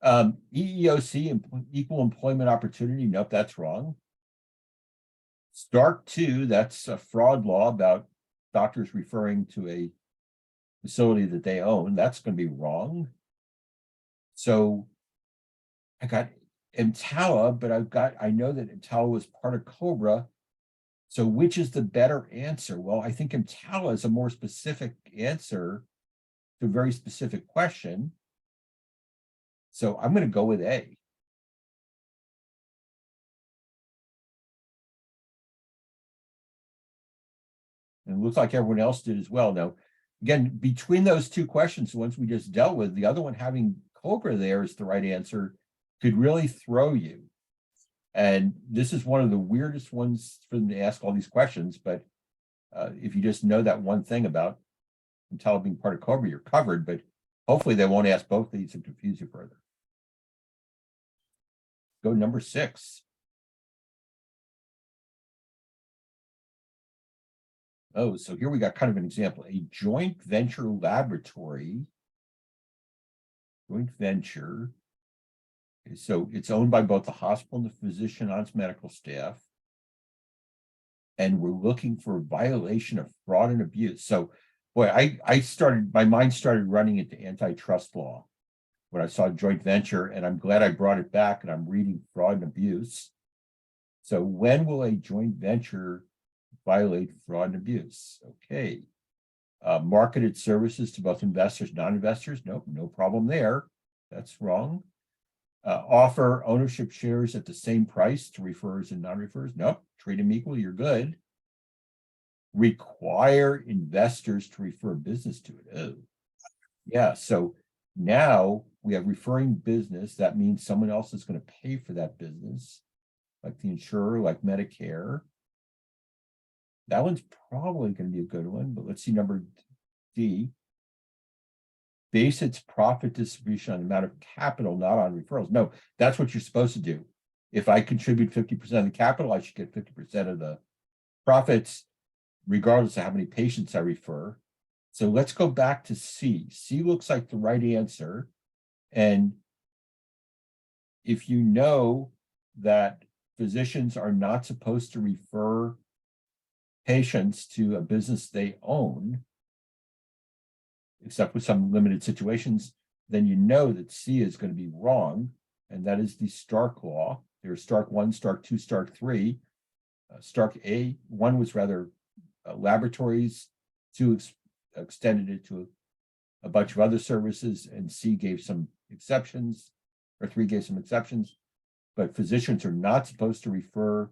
EEOC, equal employment opportunity. Nope, that's wrong. Stark 2, that's a fraud law about doctors referring to a facility that they own. That's going to be wrong. So I got EMTALA, but I know that EMTALA was part of COBRA. So which is the better answer? Well, I think EMTALA is a more specific answer to a very specific question. So I'm going to go with A. And it looks like everyone else did as well. Now, again, between those two questions, the ones we just dealt with, the other one having COBRA there is the right answer, could really throw you. And this is one of the weirdest ones for them to ask all these questions. But if you just know that one thing about EMTALA being part of COBRA, you're covered. But hopefully they won't ask both of these and confuse you further. Go number 6. Oh, so here we got kind of an example. A joint venture laboratory. Joint venture. So it's owned by both the hospital and the physician on its medical staff. And we're looking for a violation of fraud and abuse. So, boy, my mind started running into antitrust law when I saw joint venture, and I'm glad I brought it back and I'm reading fraud and abuse. So when will a joint venture violate fraud and abuse? Okay. Marketed services to both investors, non-investors. Nope, no problem there. That's wrong. Offer ownership shares at the same price to referrers and non-referrers. Nope, treat them equal, you're good. Require investors to refer business to it. Oh, yeah. So now we have referring business. That means someone else is going to pay for that business, like the insurer, like Medicare. That one's probably going to be a good one, but let's see number D. Base its profit distribution on the amount of capital, not on referrals. No, that's what you're supposed to do. If I contribute 50% of the capital, I should get 50% of the profits, regardless of how many patients I refer. So let's go back to C. C looks like the right answer. And if you know that physicians are not supposed to refer patients to a business they own, except with some limited situations, then you know that C is going to be wrong. And that is the Stark law. There's Stark 1, Stark 2, Stark 3. Stark A, 1 was rather laboratories, 2 extended it to a bunch of other services, and C gave some exceptions, or 3 gave some exceptions. But physicians are not supposed to refer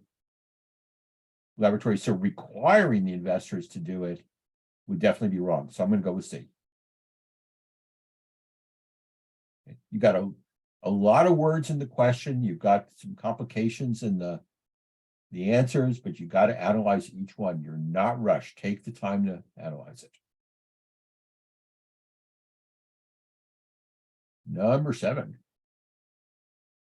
laboratories. So requiring the investors to do it would definitely be wrong. So I'm going to go with C. You got a lot of words in the question. You've got some complications in the answers, but you got to analyze each one. You're not rushed. Take the time to analyze it. Number 7.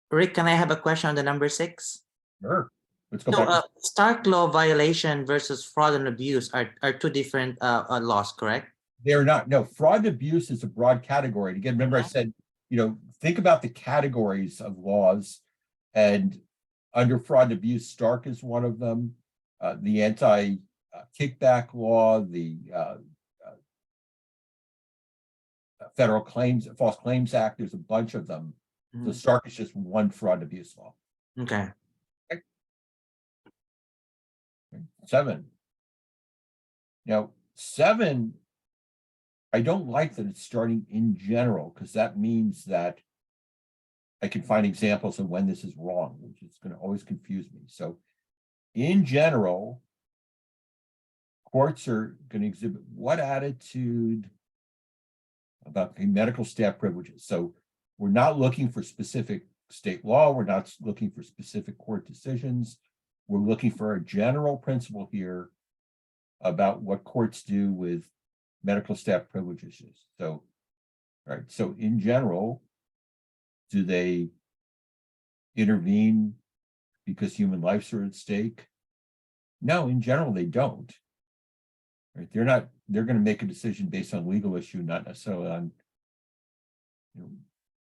Rick, can I have a question on the number 6? Sure. Let's go So, back. Stark law violation versus fraud and abuse are 2 different laws, correct? They're not. No, fraud and abuse is a broad category. Again, remember I said think about the categories of laws, and under fraud and abuse, Stark is one of them. The anti-kickback law, the Federal False Claims Act, there's a bunch of them. So Mhm. Stark is just one fraud and abuse law. Okay. 7. Now, 7, I don't like that it's starting in general, because that means that I can find examples of when this is wrong, which is going to always confuse me. So in general, courts are going to exhibit what attitude about the medical staff privileges. So we're not looking for specific state law. We're not looking for specific court decisions. We're looking for a general principle here about what courts do with medical staff privileges. So, right. So in general, do they intervene because human lives are at stake? No, in general, they don't. Right? They're going to make a decision based on legal issue, not necessarily on,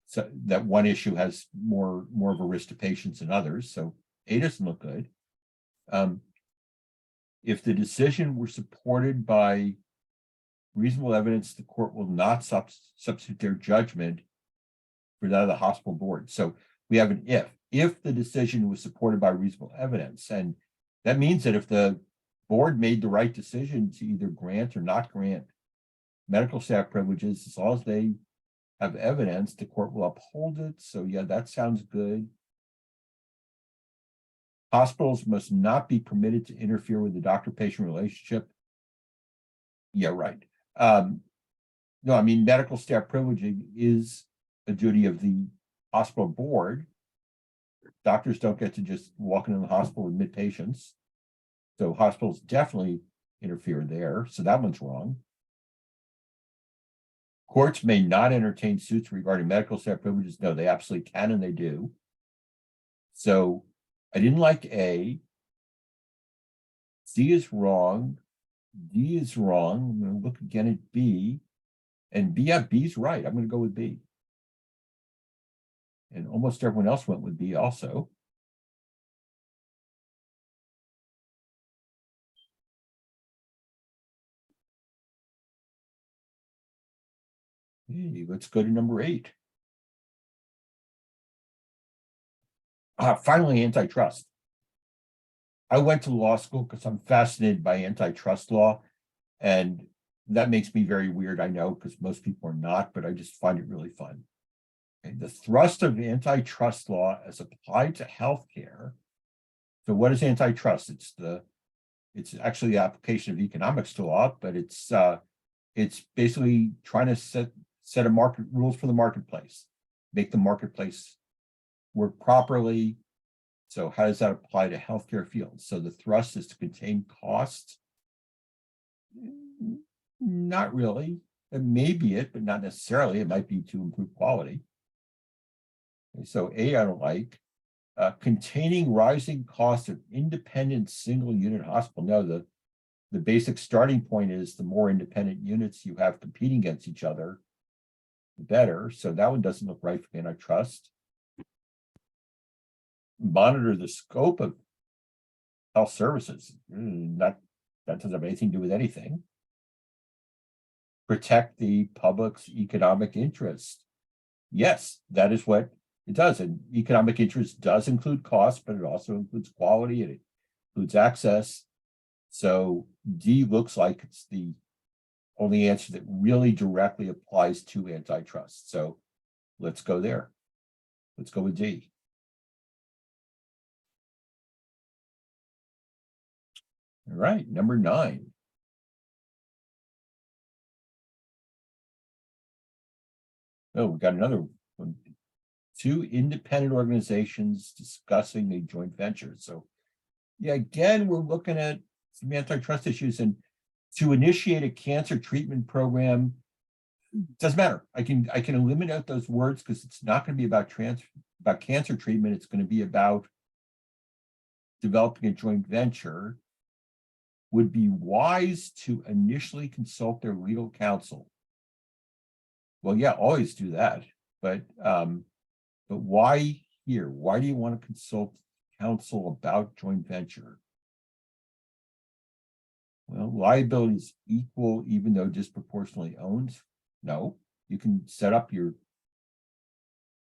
so that one issue has more of a risk to patients than others. So A doesn't look good. If the decision were supported by reasonable evidence, the court will not substitute their judgment for that of the hospital board. So we have an if the decision was supported by reasonable evidence. And that means that if the board made the right decision to either grant or not grant medical staff privileges, as long as they have evidence, the court will uphold it. So yeah, that sounds good. Hospitals must not be permitted to interfere with the doctor-patient relationship. Yeah, right. No, I mean, medical staff privileging is a duty of the hospital board. Doctors don't get to just walk into the hospital and admit patients. So hospitals definitely interfere there. So that one's wrong. Courts may not entertain suits regarding medical staff privileges. No, they absolutely can, and they do. So I didn't like A. C is wrong. D is wrong. I'm going to look again at B. And B, yeah, B's right. I'm going to go with B. And almost everyone else went with B also. Hey, let's go to number 8. Finally, antitrust. I went to law school because I'm fascinated by antitrust law, and that makes me very weird, I know, because most people are not, but I just find it really fun. Okay, the thrust of antitrust law as applied to healthcare. So what is antitrust? It's actually the application of economics to law, but it's basically trying to set a market rules for the marketplace, make the marketplace work properly. So how does that apply to healthcare fields? So the thrust is to contain costs. Not really. It may be it, but not necessarily. It might be to improve quality. Okay, so A, I don't like. Containing rising costs of independent single unit hospital. No, the basic starting point is the more independent units you have competing against each other, the better. So that one doesn't look right for antitrust. Monitor the scope of health services. That doesn't have anything to do with anything. Protect the public's economic interest. Yes, that is what it does. And economic interest does include cost, but it also includes quality and it includes access. So D looks like it's the only answer that really directly applies to antitrust. So let's go there. Let's go with D. All right, number 9. Oh, we got another one. 2 independent organizations discussing a joint venture. So yeah, again, we're looking at some antitrust issues, and to initiate a cancer treatment program, doesn't matter. I can eliminate those words because it's not going to be about cancer treatment. It's going to be about developing a joint venture. Would be wise to initially consult their legal counsel. Well, yeah, always do that. but why here? Why do you want to consult counsel about joint venture? Well, liability is equal even though disproportionately owned. No, you can set up your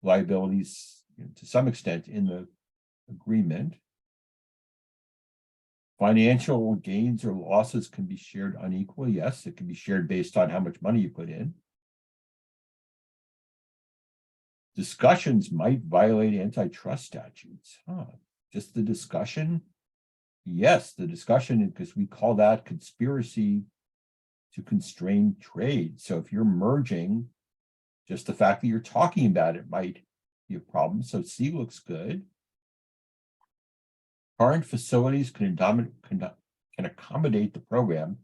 liabilities to some extent in the agreement. Financial gains or losses can be shared unequally. Yes, it can be shared based on how much money you put in. Discussions might violate antitrust statutes. Just the discussion? Yes, the discussion, because we call that conspiracy to constrain trade. So if you're merging, just the fact that you're talking about it might be a problem. So C looks good. Current facilities can accommodate the program.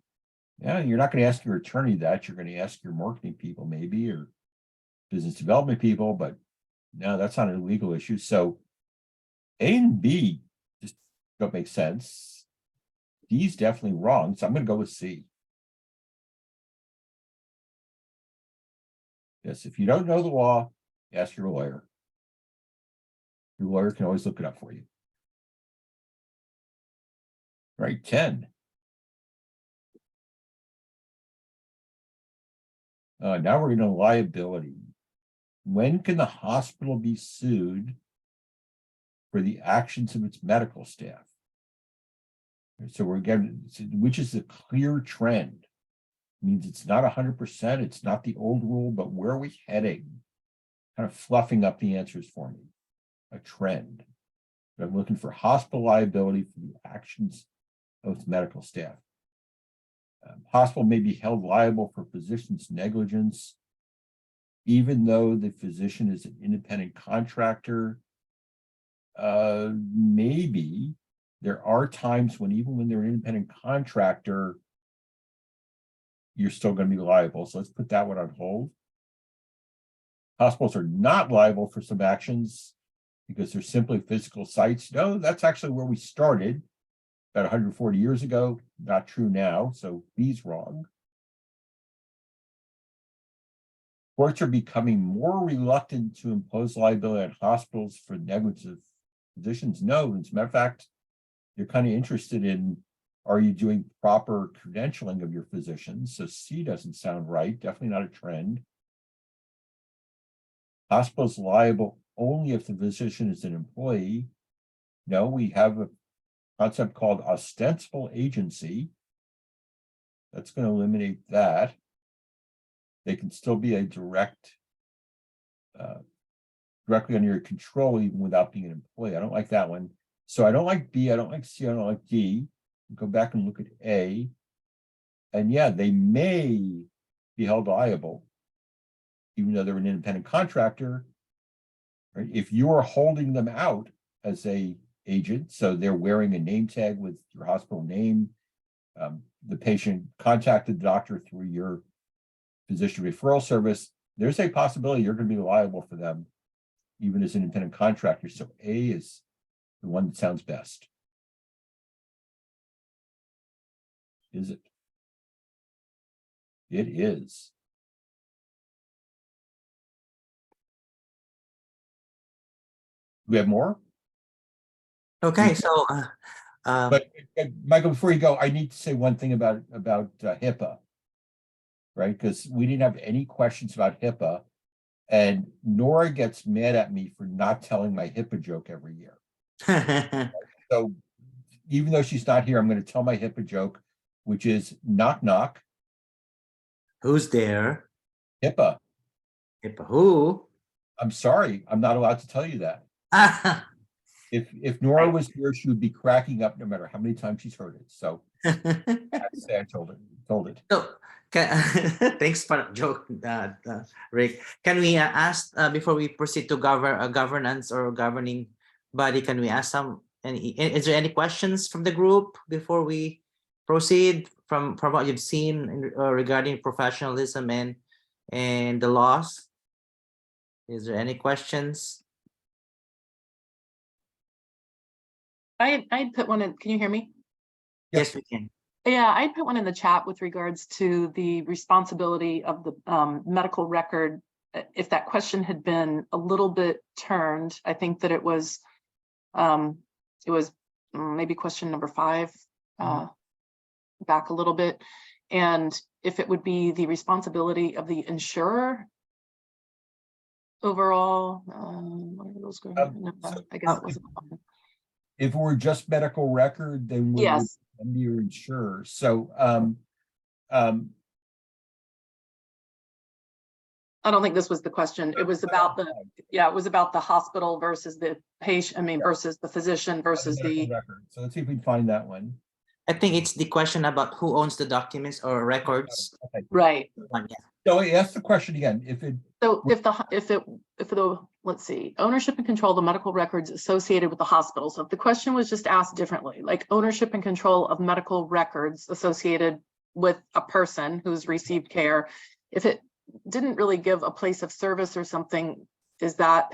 Yeah, you're not going to ask your attorney that. You're going to ask your marketing people maybe, or business development people, but no, that's not a legal issue. So A and B just don't make sense. D is definitely wrong. So I'm going to go with C. Yes, if you don't know the law, ask your lawyer. Your lawyer can always look it up for you. Right, 10. Now we're into liability. When can the hospital be sued for the actions of its medical staff? So we're getting, which is a clear trend. It means it's not 100%, it's not the old rule, but where are we heading? Kind of fluffing up the answers for me. A trend. I'm looking for hospital liability for the actions of its medical staff. Hospital may be held liable for physician's negligence, even though the physician is an independent contractor. Maybe there are times when even when they're an independent contractor, you're still going to be liable. So let's put that one on hold. Hospitals are not liable for some actions because they're simply physical sites. No, that's actually where we started about 140 years ago. Not true now. So B's wrong. Courts are becoming more reluctant to impose liability on hospitals for negligent physicians. No, as a matter of fact, they're kind of interested in, are you doing proper credentialing of your physicians? So C doesn't sound right. Definitely not a trend. Hospitals liable only if the physician is an employee. No, we have a concept called ostensible agency. That's going to eliminate that. They can still be a directly under your control even without being an employee. I don't like that one. So I don't like B, I don't like C, I don't like D. Go back and look at A. And yeah, they may be held liable, even though they're an independent contractor. Right? If you are holding them out as a agent, so they're wearing a name tag with your hospital name, the patient contacted the doctor through your physician referral service, there's a possibility you're going to be liable for them, even as an independent contractor. So A is the one that sounds best. Is it? It is. Do we have more? Okay, so But Michael, before you go, I need to say one thing about HIPAA, right? Because we didn't have any questions about HIPAA, and Nora gets mad at me for not telling my HIPAA joke every year. So even though she's not here, I'm going to tell my HIPAA joke, which is knock knock. who's there? HIPAA. Who? I'm sorry, I'm not allowed to tell you that. If Nora was here, she would be cracking up no matter how many times she's heard it. So I have to say I told it. So, thanks for the joke, Rick. Can we ask before we proceed to governance or governing body? Can we ask is there any questions from the group before we proceed from what you've seen regarding professionalism and the laws? Is there any questions? I'd put one in. Can you hear me? Yes, we can. Yeah, I'd put one in the chat with regards to the responsibility of the medical record if that question had been a little bit turned, I think that it was maybe question number 5, back a little bit. And if it would be the responsibility of the insurer overall, what are those going? No, I guess it wasn't. If it were just medical record, then we would Yes, be your insurer. So I don't think this was the question. It was about the, it was about the hospital versus the patient, I mean, versus the physician versus medical the, record. So let's see if we can find that one. I think it's the question about who owns the documents or records. right. One, yeah. So I asked the question again, if it, So if the, let's see, ownership and control of the medical records associated with the hospital. So if the question was just asked differently, like ownership and control of medical records associated with a person who's received care, if it didn't really give a place of service or something, is that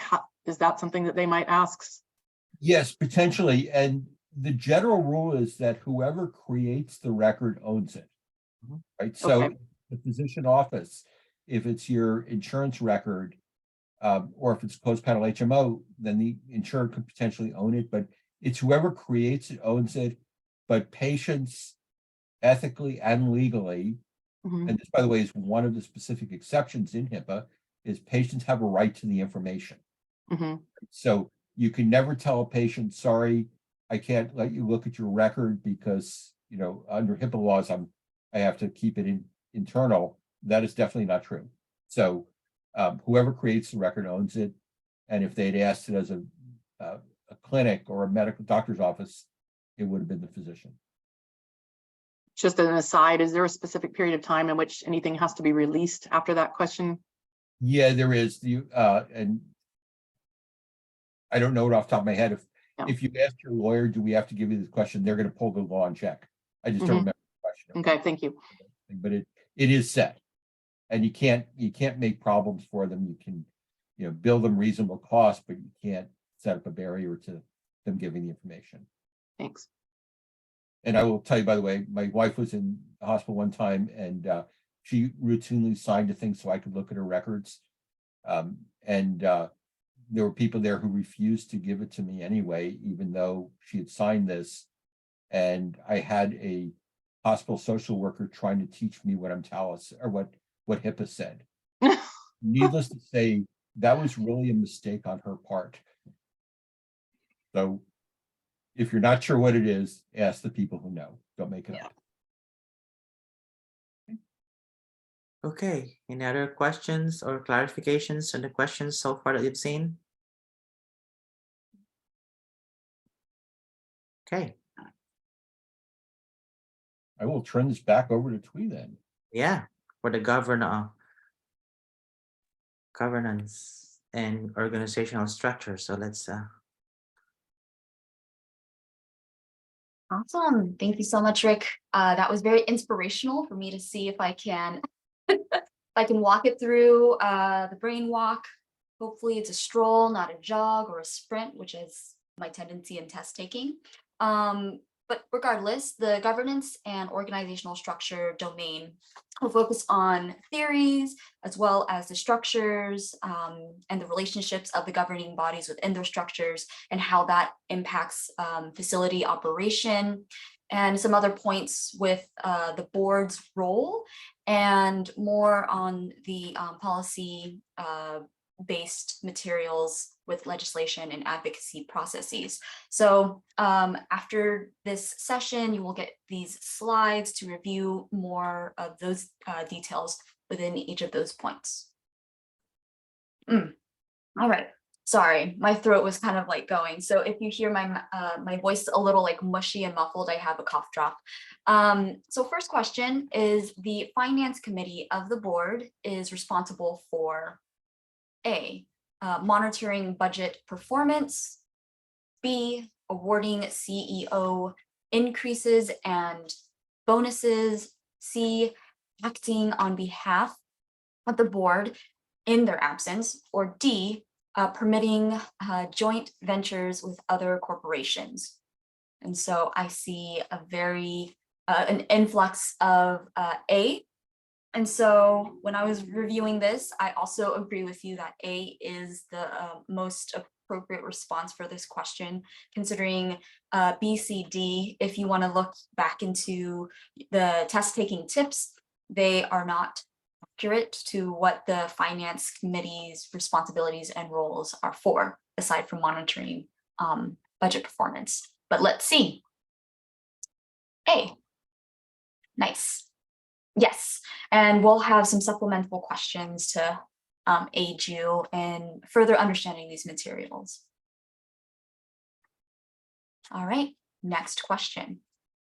something that they might ask? yes, potentially. And the general rule is that whoever creates the record owns it. Right. So Okay. the physician office, if it's your insurance record, or if it's post-panel HMO, then the insurer could potentially own it, but it's whoever creates it owns it. But patients ethically and legally, Mhm. and this, by the way, is one of the specific exceptions in HIPAA, is patients have a right to the information. Mhm. So you can never tell a patient, sorry, I can't let you look at your record because, you know, under HIPAA laws, I have to keep it internal. That is definitely not true. So whoever creates the record owns it. And if they'd asked it as a clinic or a medical doctor's office, it would have been the physician. Just an aside, is there a specific period of time in which anything has to be released after that question? Yeah, there is. And I don't know it off the top of my head. If you ask your lawyer, do we have to give you this question? They're going to pull the law and check. I just don't remember the question. Okay, thank you. But it is set, and you can't make problems for them. You can, you know, bill them reasonable cost, but you can't set up a barrier to them giving the information. Thanks. And I will tell you, by the way, my wife was in the hospital one time, and she routinely signed a thing so I could look at her records. There were people there who refused to give it to me anyway, even though she had signed this. And I had a hospital social worker trying to teach me what EMTALA or what HIPAA said. Needless to say, that was really a mistake on her part. So if you're not sure what it is, ask the people who know. Don't make it up. Okay, any other questions or clarifications on the questions so far that you've seen? Okay, I will turn this back over to Twee then. yeah, for the governance and organizational structure. So let's Awesome. Thank you so much, Rick. That was very inspirational for me to see if I can walk it through the brain walk. Hopefully it's a stroll, not a jog or a sprint, which is my tendency in test taking. But regardless, the governance and organizational structure domain will focus on theories as well as the structures and the relationships of the governing bodies within their structures and how that impacts facility operation, and some other points with the board's role, and more on the policy based materials with legislation and advocacy processes. So after this session, you will get these slides to review more of those details within each of those points. All right. Sorry, my throat was kind of like going. So if you hear my voice a little like mushy and muffled, I have a cough drop. So first question is, the finance committee of the board is responsible for A, monitoring budget performance, B, awarding CEO increases and bonuses, C, acting on behalf of the board in their absence, or D, permitting joint ventures with other corporations. And so I see a very an influx of A, And so when I was reviewing this, I also agree with you that A is the most appropriate response for this question, considering B, C, D, if you want to look back into the test taking tips, they are not accurate to what the finance committee's responsibilities and roles are for, aside from monitoring budget performance. But let's see. A, nice. Yes, and we'll have some supplemental questions to aid you in further understanding these materials. All right, next question.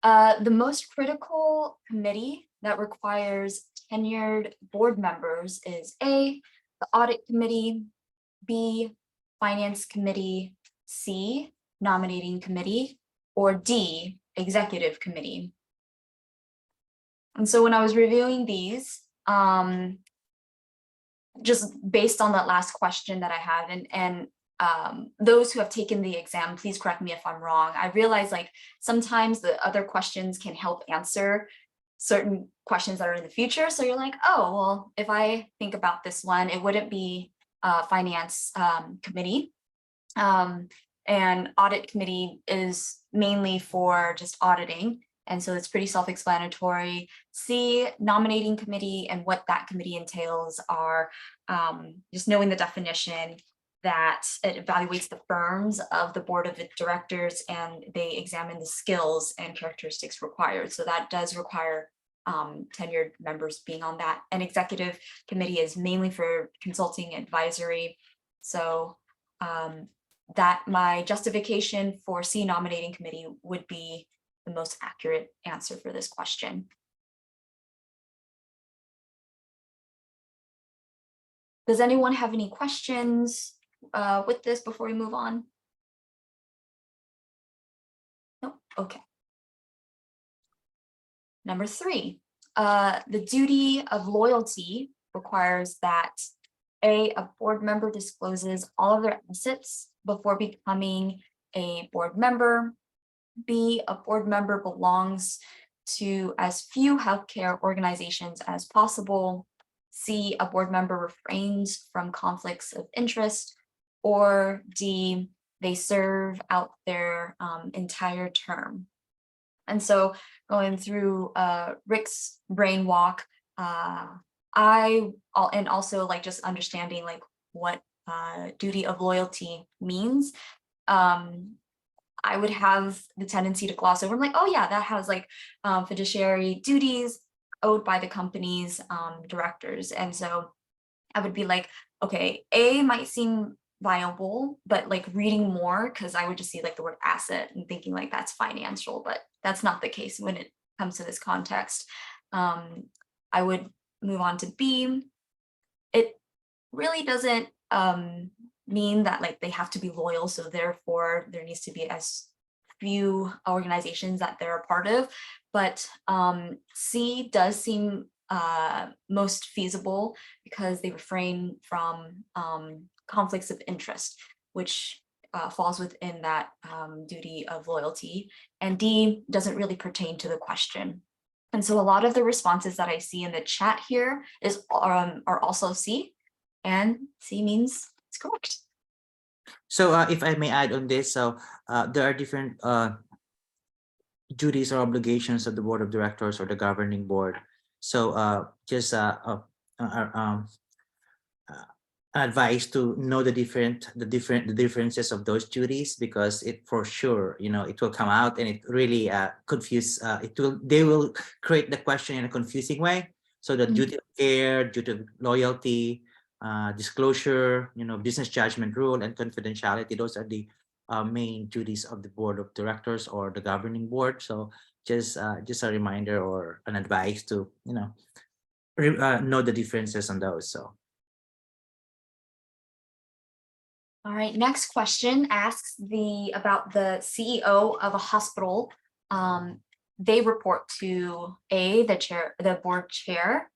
The most critical committee that requires tenured board members is A, the audit committee, B, finance committee, C, nominating committee, or D, executive committee. And so when I was reviewing these, just based on that last question that I had, and those who have taken the exam, please correct me if I'm wrong. I realize like sometimes the other questions can help answer certain questions that are in the future. So you're like, oh, well, if I think about this one, it wouldn't be finance committee. And audit committee is mainly for just auditing. And so it's pretty self-explanatory. C, nominating committee, and what that committee entails are just knowing the definition that it evaluates the firms of the board of directors and they examine the skills and characteristics required. So that does require tenured members being on that. And executive committee is mainly for consulting advisory. So that my justification for C, nominating committee, would be the most accurate answer for this question. Does anyone have any questions with this before we move on? No, okay. Number 3, the duty of loyalty requires that A, board member discloses all of their assets before becoming a board member. B, a board member belongs to as few healthcare organizations as possible. C, a board member refrains from conflicts of interest. Or D, they serve out their entire term. And so going through Rick's brain walk, and also like just understanding like what duty of loyalty means, I would have the tendency to gloss over. I'm like, oh yeah, that has like fiduciary duties owed by the company's directors. And so I would be like, okay, A might seem viable, but like reading more, because I would just see like the word asset and thinking like that's financial, but that's not the case when it comes to this context. I would move on to B. It really doesn't mean that like they have to be loyal, so therefore there needs to be as few organizations that they're a part of, but C does seem most feasible because they refrain from conflicts of interest, which falls within that duty of loyalty, and D doesn't really pertain to the question. And so a lot of the responses that I see in the chat here are also C, and C means it's correct. So if I may add on this, so there are different duties or obligations of the board of directors or the governing board. So just advice to know the differences of those duties, because it for sure, you know, it will come out and it really they will create the question in a confusing way. So the duty of care, duty of loyalty, disclosure, you know, business judgment rule, and confidentiality, those are the main duties of the board of directors or the governing board. So just a reminder or an advice to, you know the differences on those. So all right, next question asks about the CEO of a hospital. They report to A, the board chair,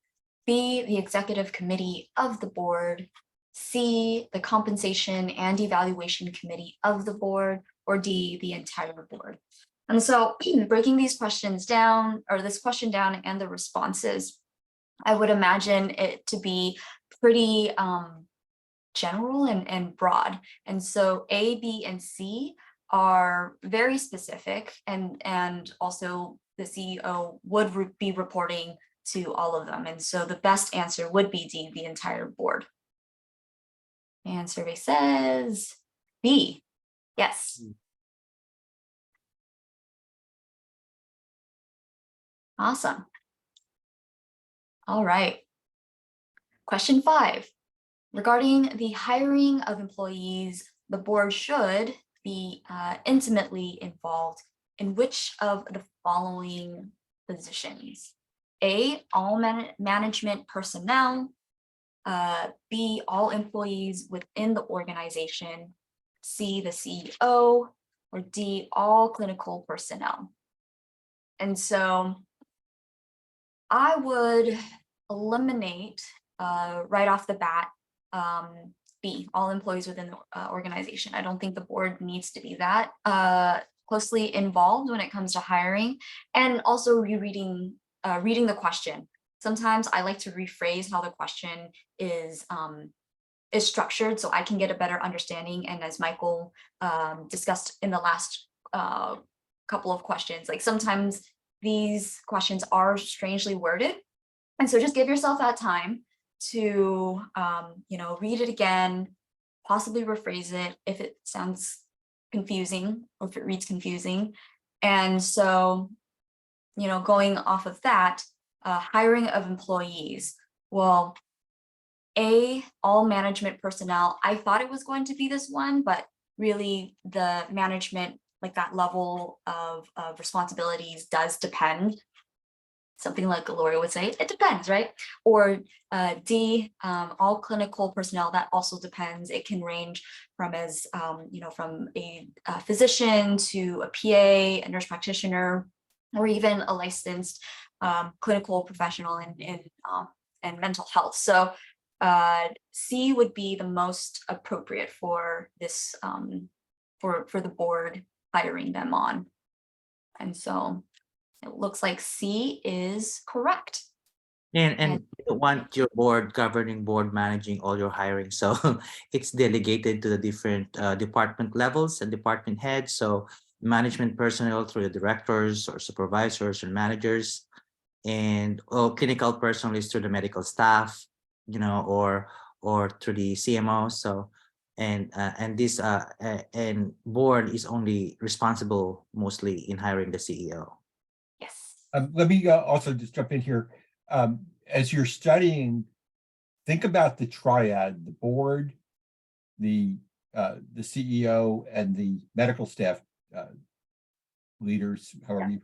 B, the executive committee of the board, C, the compensation and evaluation committee of the board, or D, the entire board. And so breaking these questions down, or this question down and the responses, I would imagine it to be pretty general and broad. And so A, B, and C are very specific, and also the CEO would be reporting to all of them. And so the best answer would be D, the entire board. And survey says B. Yes. Awesome. All right. Question 5. Regarding the hiring of employees, the board should be intimately involved in which of the following positions? A, all management personnel. B, all employees within the organization. C, the CEO, or D, all clinical personnel. And so I would eliminate right off the bat B, all employees within the organization. I don't think the board needs to be that closely involved when it comes to hiring, and also reading the question. Sometimes I like to rephrase how the question is structured so I can get a better understanding. And as Michael discussed in the last couple of questions, like sometimes these questions are strangely worded. And so just give yourself that time to read it again, possibly rephrase it if it sounds confusing or if it reads confusing. And so, going off of that, hiring of employees. Well, A, all management personnel. I thought it was going to be this one, but really the management, like that level of responsibilities does depend. Something like Gloria would say, it depends, right? Or D, all clinical personnel, that also depends. It can range from from a physician to a PA, a nurse practitioner, or even a licensed clinical professional in mental health. So C would be the most appropriate for this, for the board hiring them on. And so it looks like C is correct. And you don't want your governing board managing all your hiring. So it's delegated to the different department levels and department heads. So management personnel through the directors or supervisors and managers, and clinical personnel is through the medical staff, or through the CMO. So and this and board is only responsible mostly in hiring the CEO. Yes. Let me also just jump in here. As you're studying, think about the triad: the board, the CEO, and the medical staff leaders, however you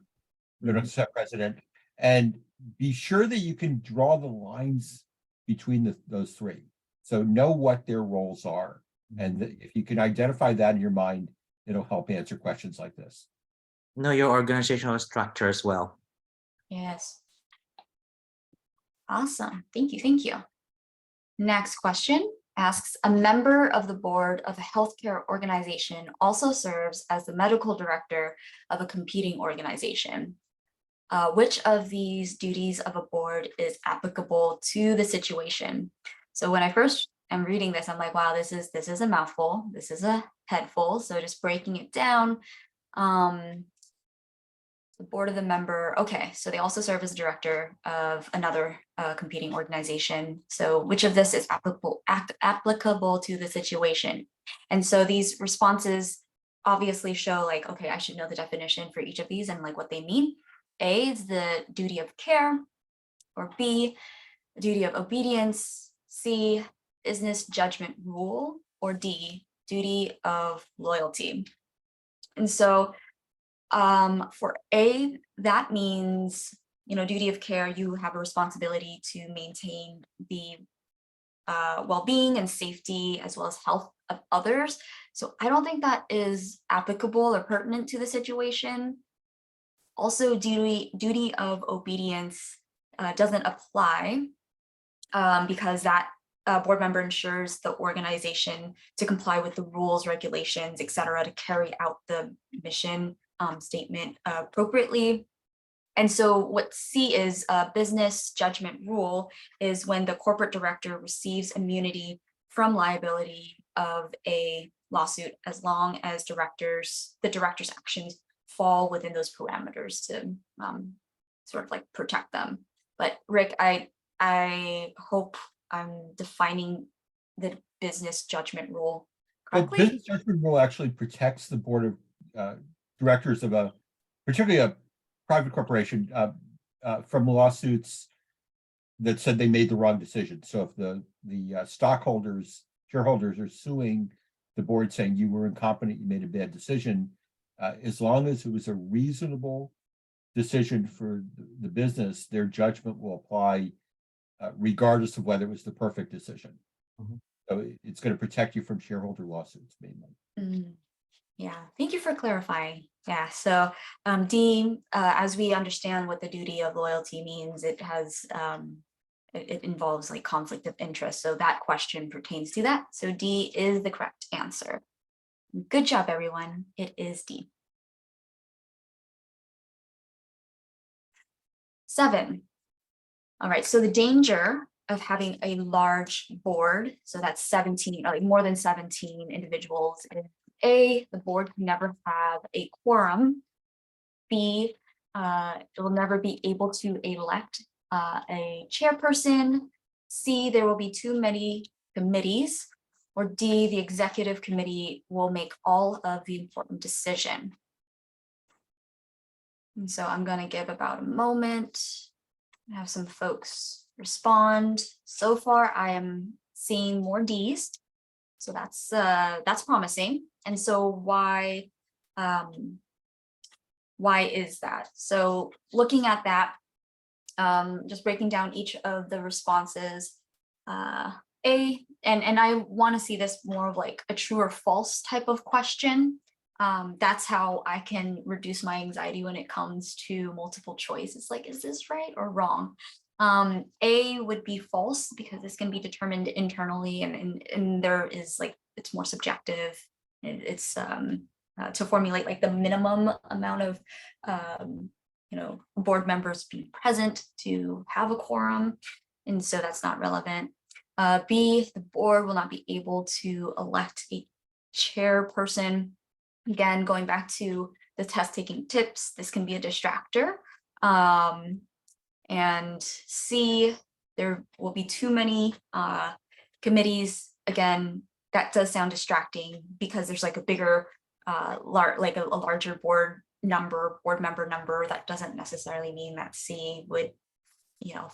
medical staff president, and be sure that you can draw the lines between those three. So know what their roles are. And if you can identify that in your mind, it'll help answer questions like this. Know your organizational structure as well. Yes. Awesome. Thank you. Thank you. Next question asks, a member of the board of a healthcare organization also serves as the medical director of a competing organization. Which of these duties of a board is applicable to the situation? So when I first am reading this, I'm like, wow, this is a mouthful. This is a headful. So just breaking it down. The board of the member, okay, so they also serve as director of another competing organization. So which of this is applicable to the situation? And so these responses obviously show like, okay, I should know the definition for each of these and like what they mean. A is the duty of care, or B, the duty of obedience, C, business judgment rule, or D, duty of loyalty. And so for A, that means, duty of care, you have a responsibility to maintain the well-being and safety as well as health of others. So I don't think that is applicable or pertinent to the situation. Also, duty of obedience doesn't apply because that board member ensures the organization to comply with the rules, regulations, et cetera, to carry out the mission statement appropriately. And so what C is, a business judgment rule, is when the corporate director receives immunity from liability of a lawsuit as long as the director's actions fall within those parameters to sort of like protect them. But Rick, I hope I'm defining the business judgment rule The correctly. business judgment rule actually protects the board of directors of particularly a private corporation, from lawsuits that said they made the wrong decision. So if the shareholders are suing the board saying you were incompetent, you made a bad decision, as long as it was a reasonable decision for the business, their judgment will apply regardless of whether it was the perfect decision. Mhm. So it's going to protect you from shareholder lawsuits mainly. Yeah, thank you for clarifying. Yeah, so D, as we understand what the duty of loyalty means, it has it involves like conflict of interest. So that question pertains to that. So D is the correct answer. Good job, everyone. It is D. 7. All right, so the danger of having a large board, so that's 17, or like more than 17 individuals, is A, the board can never have a quorum. B, it will never be able to elect a chairperson. C, there will be too many committees. Or D, the executive committee will make all of the important decision. And so I'm going to give about a moment, have some folks respond. So far, I am seeing more D's, so that's promising. And so why is that? So looking at that, just breaking down each of the responses, and I want to see this more of like a true or false type of question. That's how I can reduce my anxiety when it comes to multiple choice. It's like, is this right or wrong? A would be false because this can be determined internally, and there is like, it's more subjective. It's to formulate like the minimum amount of board members being present to have a quorum, and so that's not relevant. B, the board will not be able to elect a chairperson. Again, going back to the test taking tips, this can be a distractor. And C, there will be too many committees. Again, that does sound distracting because there's like a bigger, like a larger board member number. That doesn't necessarily mean that C would,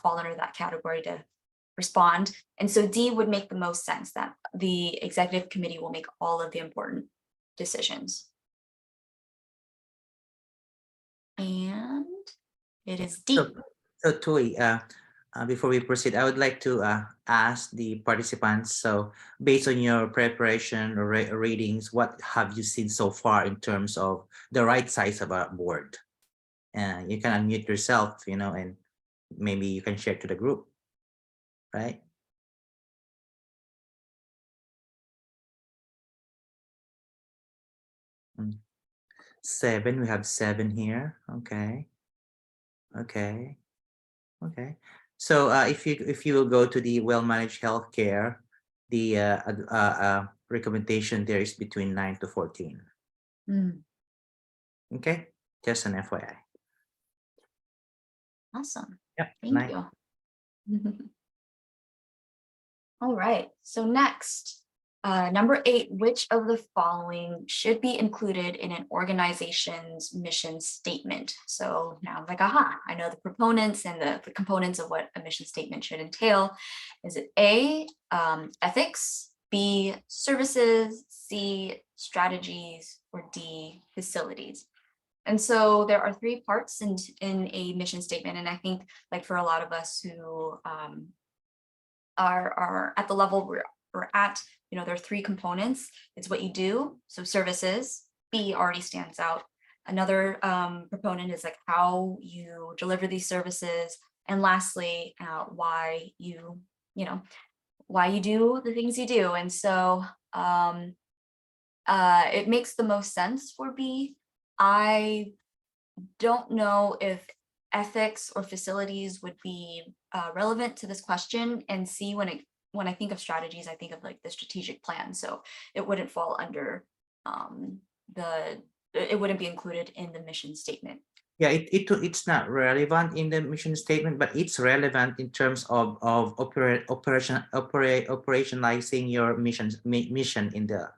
fall under that category to respond. And so D would make the most sense, that the executive committee will make all of the important decisions. And it is D. So Tui, before we proceed, I would like to ask the participants, so based on your preparation or readings, what have you seen so far in terms of the right size of a board? You can unmute yourself, and maybe you can share to the group, right? Mm. 7, we have 7 here. Okay. So if you will go to the well-managed healthcare, the recommendation there is between 9 to 14. Okay, just an FYI. Awesome. Yep. Thank 9. you. All right, so next, number 8, which of the following should be included in an organization's mission statement? So now I'm like, aha, I know the proponents and the components of what a mission statement should entail. Is it A, ethics, B, services, C, strategies, or D, facilities? And so there are 3 parts in a mission statement. And I think like for a lot of us who are at the level we're at, there are 3 components. It's what you do, so services. B already stands out. Another proponent is like how you deliver these services, and lastly, why you do the things you do. And so it makes the most sense for B. I don't know if ethics or facilities would be relevant to this question, and C, when I think of strategies, I think of like the strategic plan. So it wouldn't fall under it wouldn't be included in the mission statement. Yeah, it's not relevant in the mission statement, but it's relevant in terms of operationalizing your mission in the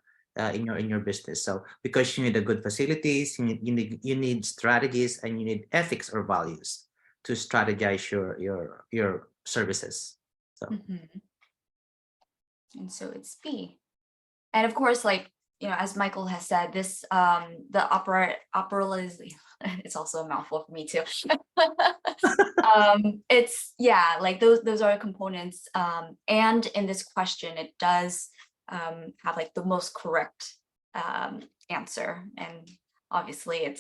in your business. So because you need a good facilities, you need strategies, and you need ethics or values to strategize your services. So And so it's B. And of course, like, you know, as Michael has said, this the operalization, it's also a mouthful for me too. It's, yeah, like those are components. And in this question, it does have like the most correct answer. And obviously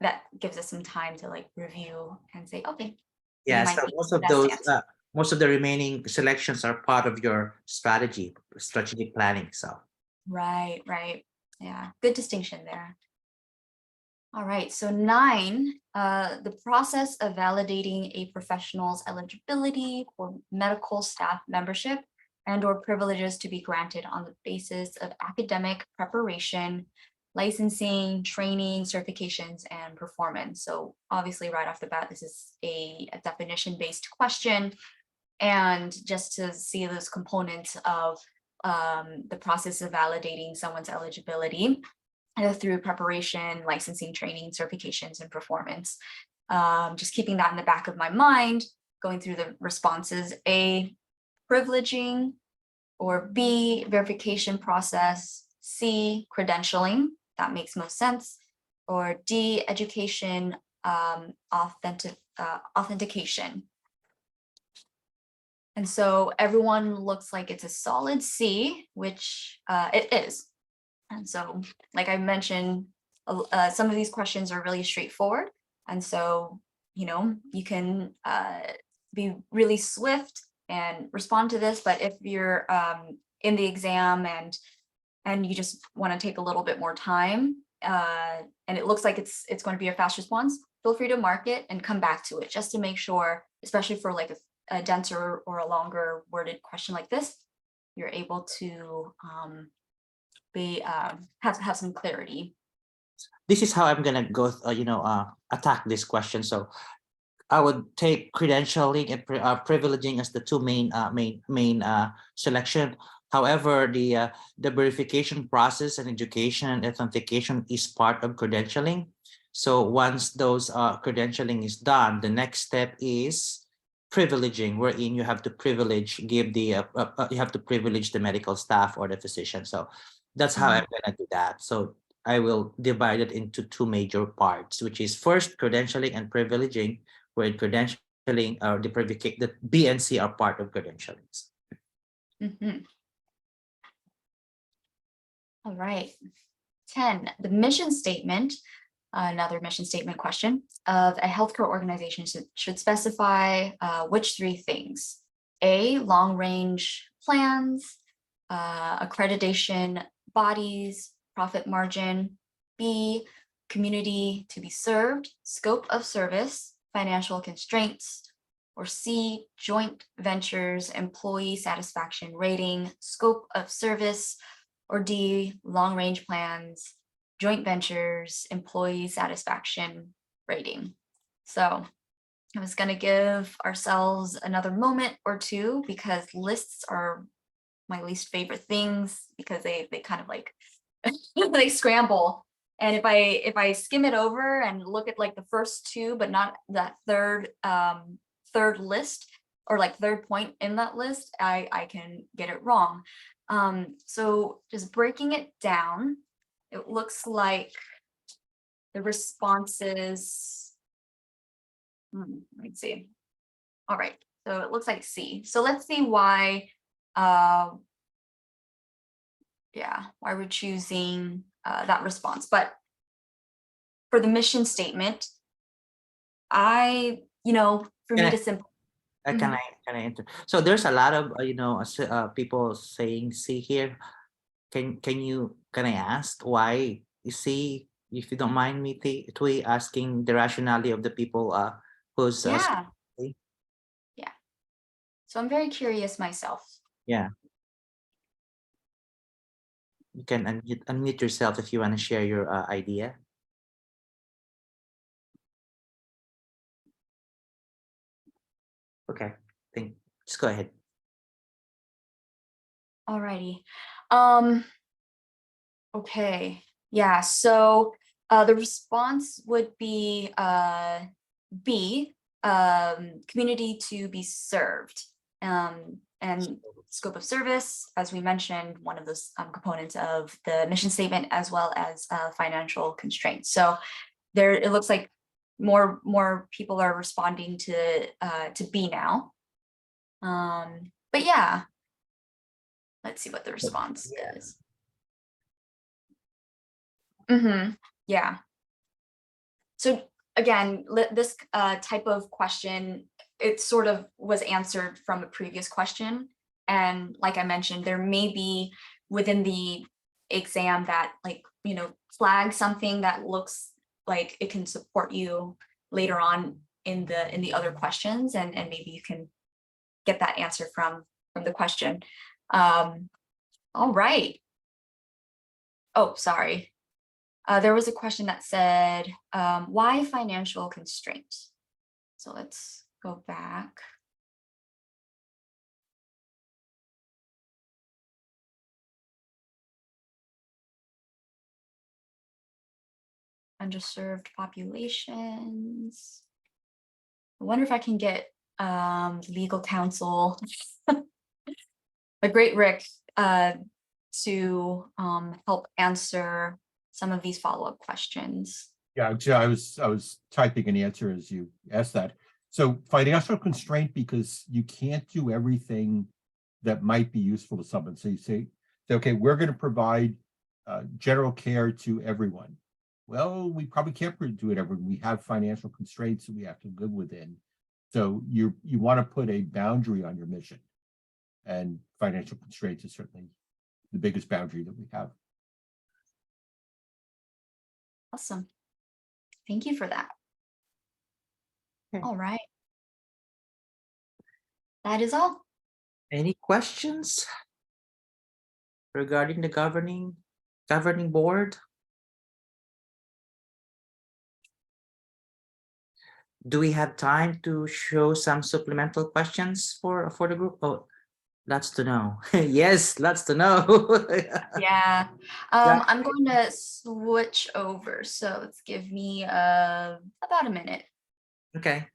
that gives us some time to like review and say, okay. we yeah, might so be most the of best those answer. most of the remaining selections are part of your strategic planning. So Right. Yeah, good distinction there. All right, so 9, the process of validating a professional's eligibility for medical staff membership and or privileges to be granted on the basis of academic preparation, licensing, training, certifications, and performance. So obviously right off the bat, this is a definition-based question. And just to see those components of the process of validating someone's eligibility through preparation, licensing, training, certifications, and performance. Just keeping that in the back of my mind, going through the responses: A, privileging, or B, verification process, C, credentialing, that makes most sense, or D, education, authentication. And so everyone looks like it's a solid C, which it is. And so, like I mentioned, some of these questions are really straightforward. And so, you know, you can be really swift and respond to this. But if you're in the exam and you just want to take a little bit more time, and it looks like it's going to be a fast response, feel free to mark it and come back to it just to make sure, especially for like a denser or a longer worded question like this, you're able to have some clarity. this is how I'm gonna go, attack this question. So I would take credentialing and privileging as the two main selection. However, the verification process and education and authentication is part of credentialing. So once those credentialing is done, the next step is privileging, wherein you have to privilege the medical staff or the physician. So that's how I'm gonna do that. So I will divide it into two major parts, which is first credentialing and privileging, where credentialing or the B and C are part of credentialings. All right. 10, the mission statement, another mission statement question of a healthcare organization should specify which 3 things: A, long-range plans, accreditation bodies, profit margin; B, community to be served, scope of service, financial constraints; or C, joint ventures, employee satisfaction rating, scope of service; or D, long-range plans, joint ventures, employee satisfaction rating. So I was going to give ourselves another moment or two, because lists are my least favorite things, because they kind of like they scramble. And if I skim it over and look at like the first 2, but not that third list, or like third point in that list, I can get it wrong. So just breaking it down, it looks like the responses, let's see. All right, so it looks like C. So let's see why, why we're choosing that response. But for the mission statement, for me to simplify. Can I enter? So there's a lot of people saying C here. Can I ask why you see, if you don't mind me, Tui, asking the rationality of the people pose us. Yeah. Yeah. So I'm very curious myself. Yeah. You can unmute yourself if you want to share your idea. Okay, just go ahead. Alrighty. Okay. Yeah. So the response would be B, community to be served. And scope of service, as we mentioned, one of those components of the mission statement, as well as financial constraints. So there, it looks like more people are responding to B now. But yeah, let's see what the response is. Yeah. So again, this type of question, it sort of was answered from a previous question. And like I mentioned, there may be within the exam that, like, you know, flag something that looks like it can support you later on in the other questions, and maybe you can get that answer from the question. All right. Oh, sorry. There was a question that said, why financial constraints? So let's go back. Underserved populations. I wonder if I can get legal counsel, the great Rick, to help answer some of these follow-up questions. Yeah, I was typing an answer as you asked that. So financial constraint, because you can't do everything that might be useful to someone. So you say, okay, we're going to provide general care to everyone. Well, we probably can't do it everyone. We have financial constraints that we have to live within. So you want to put a boundary on your mission, and financial constraints is certainly the biggest boundary that we have. Awesome. Thank you for that. Okay. All right. That is all. Any questions regarding the governing board? Do we have time to show some supplemental questions for the group? Oh, lots to know. Yes, lots to know. Yeah. I'm going to switch over. So let's give me about a minute. Okay.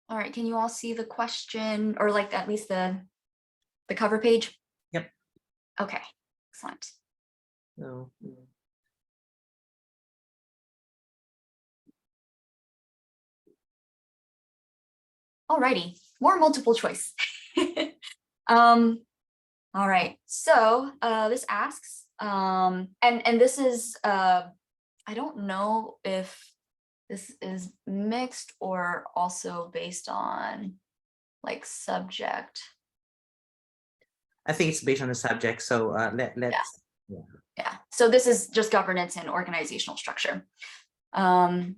All right, can you all see the question, or like at least the cover page? Yep. Okay, excellent. So, Alrighty, more multiple choice. All right, so this asks, and this is, I don't know if this is mixed or also based on like subject. I think it's based on the subject. So let's. Yeah, so this is just governance and organizational structure. So an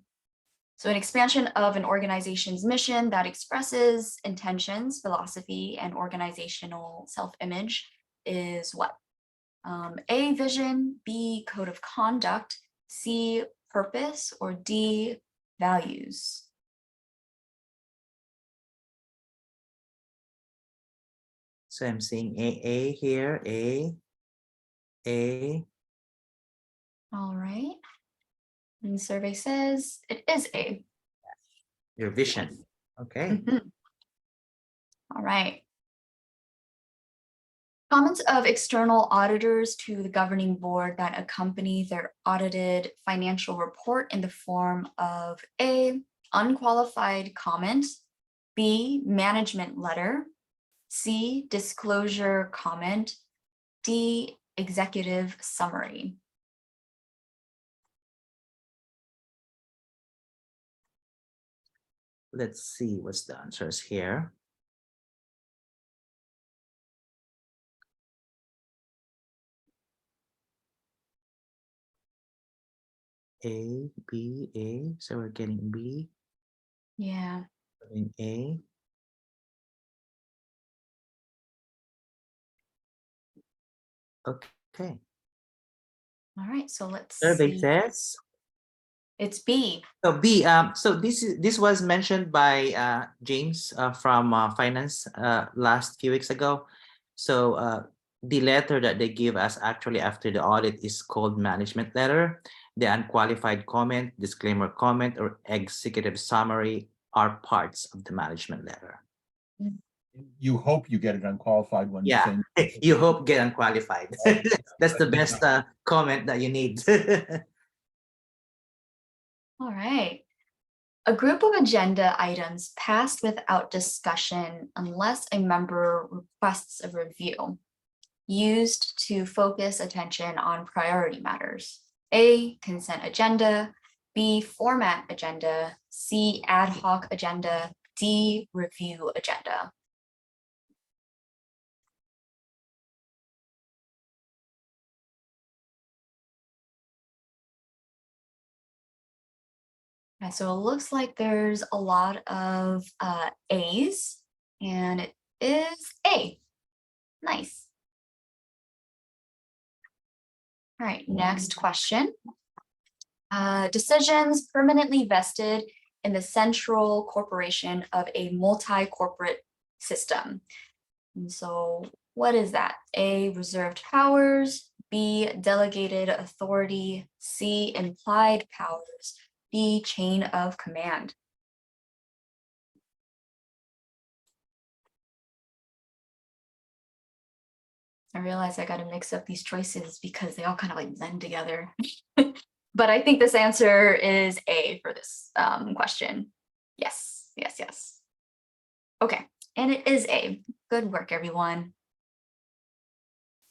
expansion of an organization's mission that expresses intentions, philosophy, and organizational self-image is what? A, vision, B, code of conduct, C, purpose, or D, values. So I'm seeing A here, A. All right. And the survey says it is A. Your vision. Okay. All right. Comments of external auditors to the governing board that accompany their audited financial report in the form of A, unqualified comment, B, management letter, C, disclosure comment, D, executive summary. Let's see what's the answers here. A, B, A. So we're getting B, Yeah. getting A. Okay. All right. So let's Survey see. says. It's B. So B, so this was mentioned by James from finance last few weeks ago. So the letter that they give us actually after the audit is called management letter. The unqualified comment, disclaimer comment, or executive summary are parts of the management letter. You hope you get an unqualified one. Yeah, saying- you hope get unqualified. That's the best comment that you need. All right. A group of agenda items passed without discussion unless a member requests a review, used to focus attention on priority matters. A, consent agenda, B, format agenda, C, ad hoc agenda, D, review agenda. And so it looks like there's a lot of A's, and it is A. Nice. All right, next question. Decisions permanently vested in the central corporation of a multi-corporate system. And so what is that? A, reserved powers, B, delegated authority, C, implied powers, D, chain of command. I realize I got to mix up these choices because they all kind of like blend together. But I think this answer is A for this question. Yes, yes, yes. Okay, and it is A. Good work, everyone.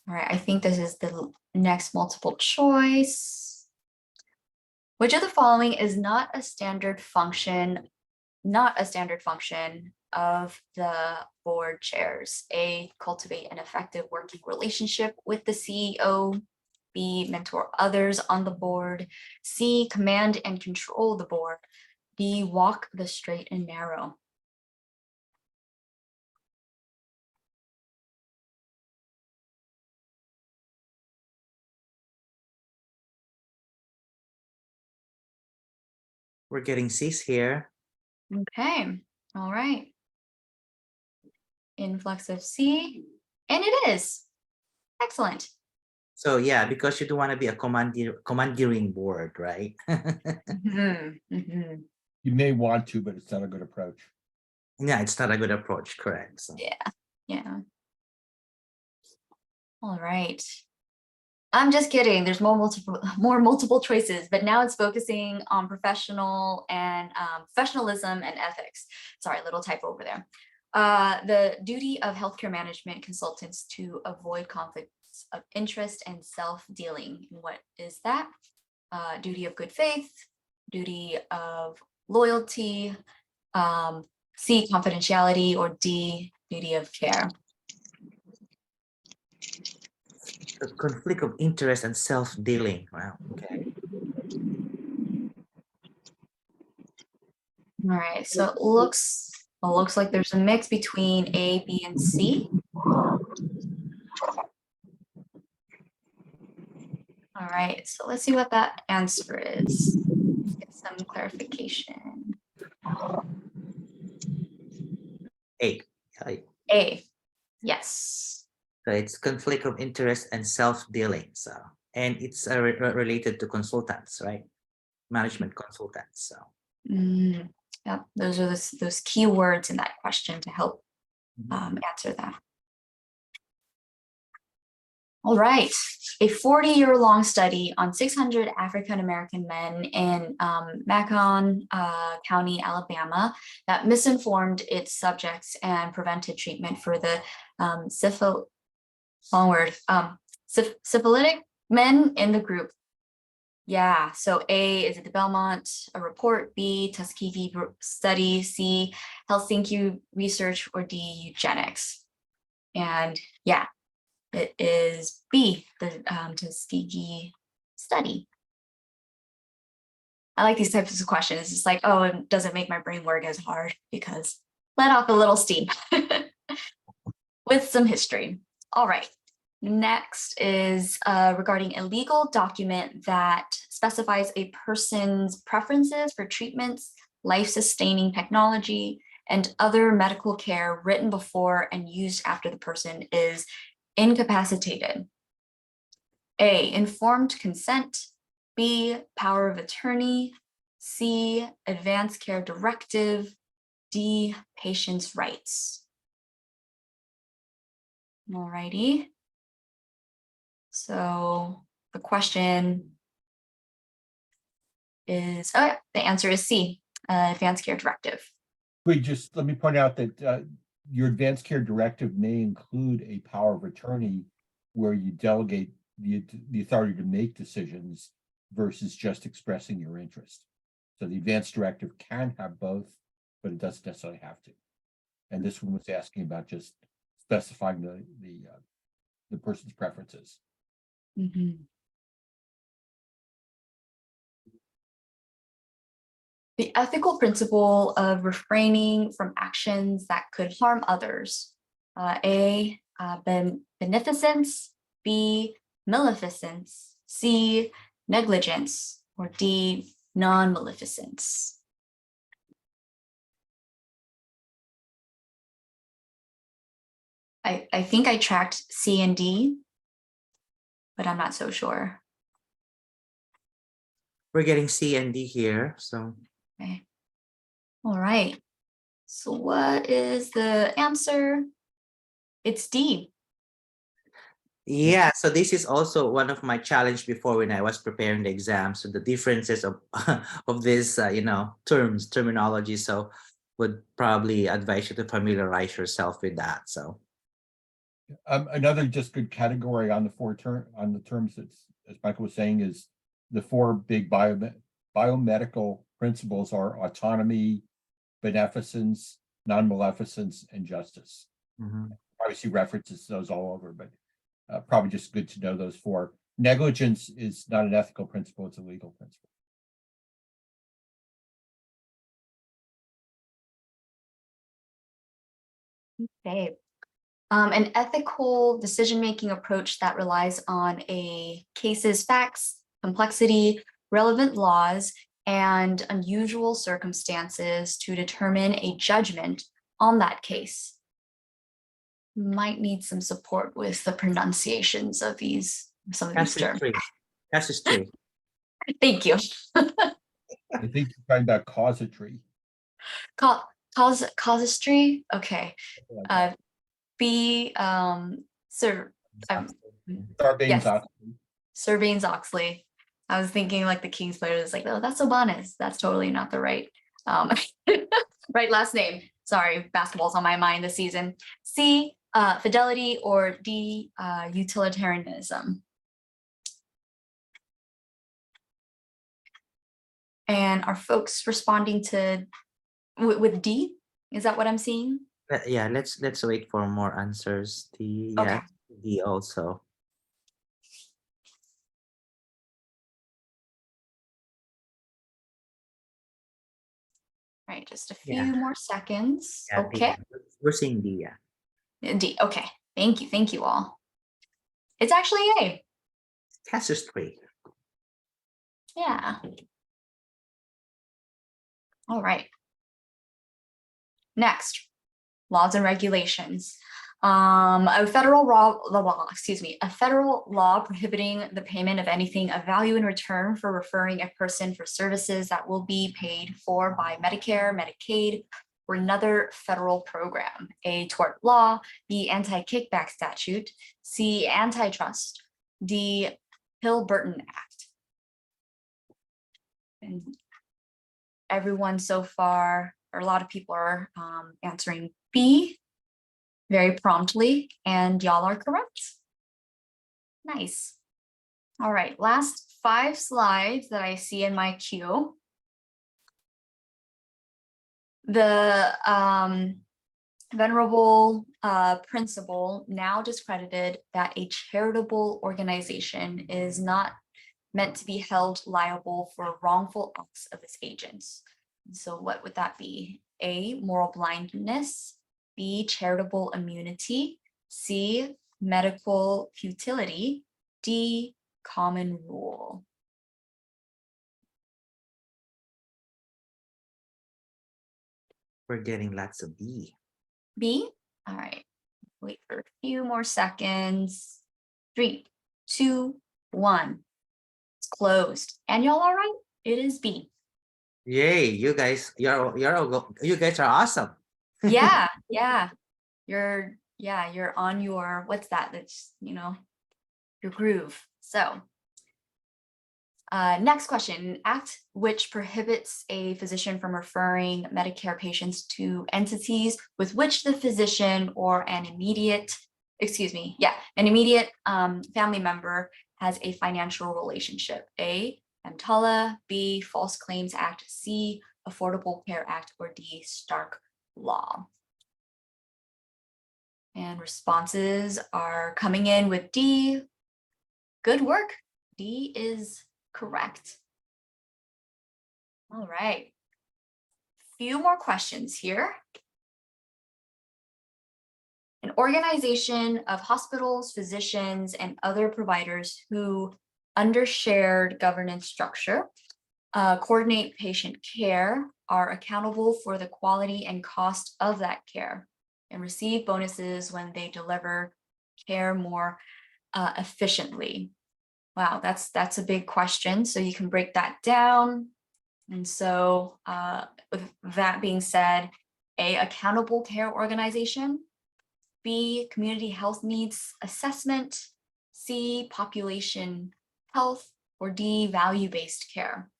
All right, I think this is the next multiple choice. Which of the following is not a standard function of the board chairs? A, cultivate an effective working relationship with the CEO. B, mentor others on the board. C, command and control the board. D, walk the straight and narrow. We're getting C's here. Okay, all right. Influx of C, and it is. Excellent. So yeah, because you don't want to be a commandeering board, right? Mhm, mhm. You may want to, but it's not a good approach. Yeah, it's not a good approach, correct. So. Yeah. All right. I'm just kidding. There's more multiple choices, but now it's focusing on professionalism and ethics. Sorry, little typo over there. The duty of healthcare management consultants to avoid conflicts of interest and self-dealing. What is that? Duty of good faith, duty of loyalty, C, confidentiality, or D, duty of care. A conflict of interest and self-dealing. Wow. Okay. All right, so it looks like there's a mix between A, B, and C. All right, so let's see what that answer is. Let's get some clarification. A. Right. A, yes. So it's conflict of interest and self-dealing. So, and it's related to consultants, right? Management consultants. So. Yeah, those are those key words in that question to help answer that. All right, a 40-year-long study on 600 African-American men in Macon County, Alabama, that misinformed its subjects and prevented treatment for the Syphilitic men in the group. Yeah, so A, is it the Belmont report? B, Tuskegee study? C, Helsinki research? Or D, eugenics? And yeah, it is B, the Tuskegee study. I like these types of questions. It's just like, oh, it doesn't make my brain work as hard because let off a little steam with some history. All right. Next is regarding a legal document that specifies a person's preferences for treatments, life-sustaining technology, and other medical care written before and used after the person is incapacitated. A, informed consent. B, power of attorney. C, advanced care directive. D, patient's rights. All righty. So the question is, oh yeah, the answer is C, advanced care directive. Let me point out that your advanced care directive may include a power of attorney where you delegate the authority to make decisions versus just expressing your interest. So the advanced directive can have both, but it doesn't necessarily have to. And this one was asking about just specifying the person's preferences. Mm-hmm. The ethical principle of refraining from actions that could harm others. A, beneficence. B, maleficence. C, negligence. Or D, non-maleficence. I think I tracked C and D, but I'm not so sure. We're getting C and D here, so. Okay. All right. So what is the answer? It's D. Yeah, so this is also one of my challenge before when I was preparing the exam. So the differences of of this, terminology. So would probably advise you to familiarize yourself with that. So Another just good category on the terms that's, as Michael was saying, is the four big biomedical principles are autonomy, beneficence, non-maleficence, and justice. Probably see references to those all over, but probably just good to know those four. Negligence is not an ethical principle, it's a legal principle. Okay. An ethical decision-making approach that relies on a case's facts, complexity, relevant laws, and unusual circumstances to determine a judgment on that case. Might need some support with the pronunciations of some of these terms. Casuistry. Thank you. I think you're talking about casuistry. Casuistry. Okay. B. Sarbanes-Oxley. I was thinking like the King's player is like, oh, that's Obanis. That's totally not the right right last name. Sorry, basketball's on my mind this season. C, fidelity, or D, utilitarianism. And are folks responding to with D? Is that what I'm seeing? Yeah, let's wait for more answers. D, Okay. yeah, D also. All right, just a few more seconds. Yeah, Okay. D. We're seeing D, yeah. D. Okay. Thank you all. It's actually A. Casuistry. Yeah. All right. Next, laws and regulations. A federal law prohibiting the payment of anything of value in return for referring a person for services that will be paid for by Medicare, Medicaid, or another federal program. A, tort law. B, anti-kickback statute. C, antitrust. D, Hill-Burton Act. And everyone so far, or a lot of people are answering B very promptly, and y'all are correct. Nice. All right, last 5 slides that I see in my queue. The venerable principal now discredited that a charitable organization is not meant to be held liable for wrongful acts of its agents. So what would that be? A, moral blindness, B, charitable immunity, C, medical futility, D, common rule. We're getting lots of B. B, all right, wait for a few more seconds. 3, 2, 1. It's closed. And y'all all right? It is B. Yay, you guys, you guys are awesome. Yeah, yeah. You're on your, what's that? That's, your groove. So next question, act which prohibits a physician from referring Medicare patients to entities with which the physician or an immediate family member has a financial relationship. A, EMTALA, B, False Claims Act, C, Affordable Care Act, or D, Stark Law. And responses are coming in with D. Good work. D is correct. All right. Few more questions here. An organization of hospitals, physicians, and other providers who, under shared governance structure, coordinate patient care, are accountable for the quality and cost of that care and receive bonuses when they deliver care more efficiently. Wow, that's a big question. So you can break that down. And so with that being said, A, accountable care organization, B, community health needs assessment, C, population health, or D, value-based care.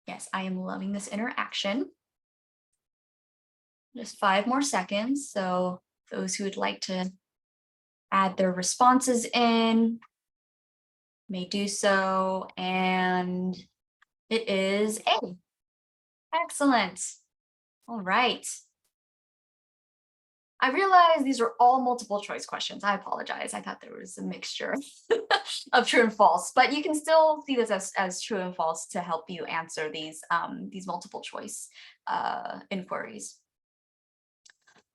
Yes, I am loving this interaction. Just 5 more seconds. So those who would like to add their responses in may do so. And it is A. Excellent. All right. I realize these are all multiple choice questions. I apologize. I thought there was a mixture of true and false, but you can still see this as true and false to help you answer these multiple choice inquiries.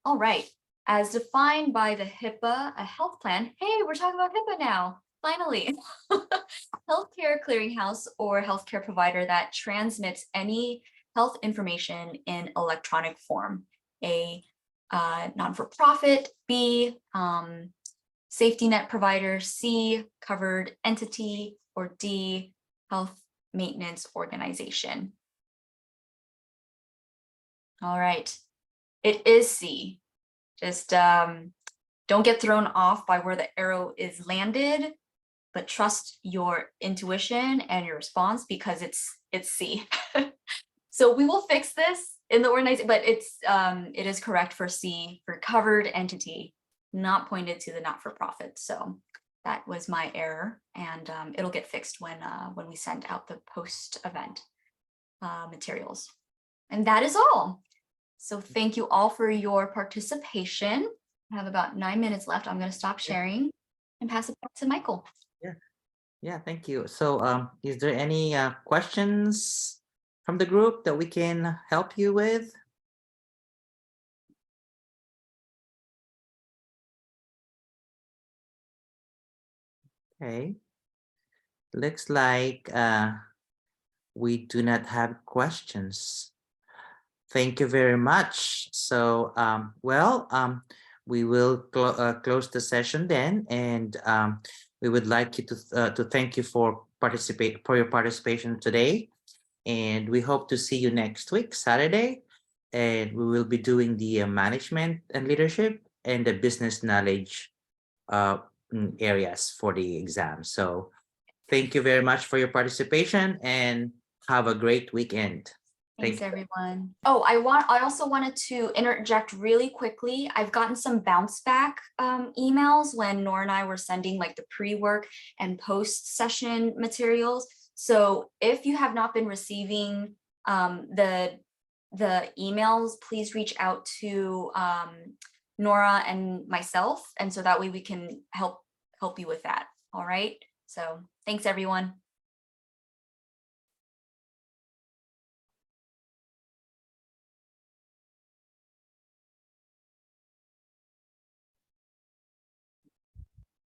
All right. As defined by the HIPAA, a health plan. Hey, we're talking about HIPAA now. Finally. Healthcare clearinghouse or healthcare provider that transmits any health information in electronic form. A, non-for-profit, B, safety net provider, C, covered entity, or D, health maintenance organization. All right, it is C. Just don't get thrown off by where the arrow is landed, but trust your intuition and your response because it's C. So we will fix this in the organization, but it is correct for C, for covered entity, not pointed to the not-for-profit. So that was my error, and it'll get fixed when we send out the post-event materials. And that is all. So thank you all for your participation. I have about 9 minutes left. I'm going to stop sharing and pass it back to Michael. Yeah, thank you. So is there any questions from the group that we can help you with? Okay. Looks like we do not have questions. Thank you very much. So, we will close the session then, and we would like you to thank you for your participation today, and we hope to see you next week, Saturday, and we will be doing the management and leadership and the business knowledge areas for the exam. So, thank you very much for your participation, and have a great weekend. Thanks, Thank everyone. Oh, I also wanted to interject really quickly. I've gotten some bounce back emails when Nora and I were sending like the pre-work and post-session materials. So if you have not been receiving the emails, please reach out to Nora and myself, and so that way we can help you with that. All right. So thanks, everyone.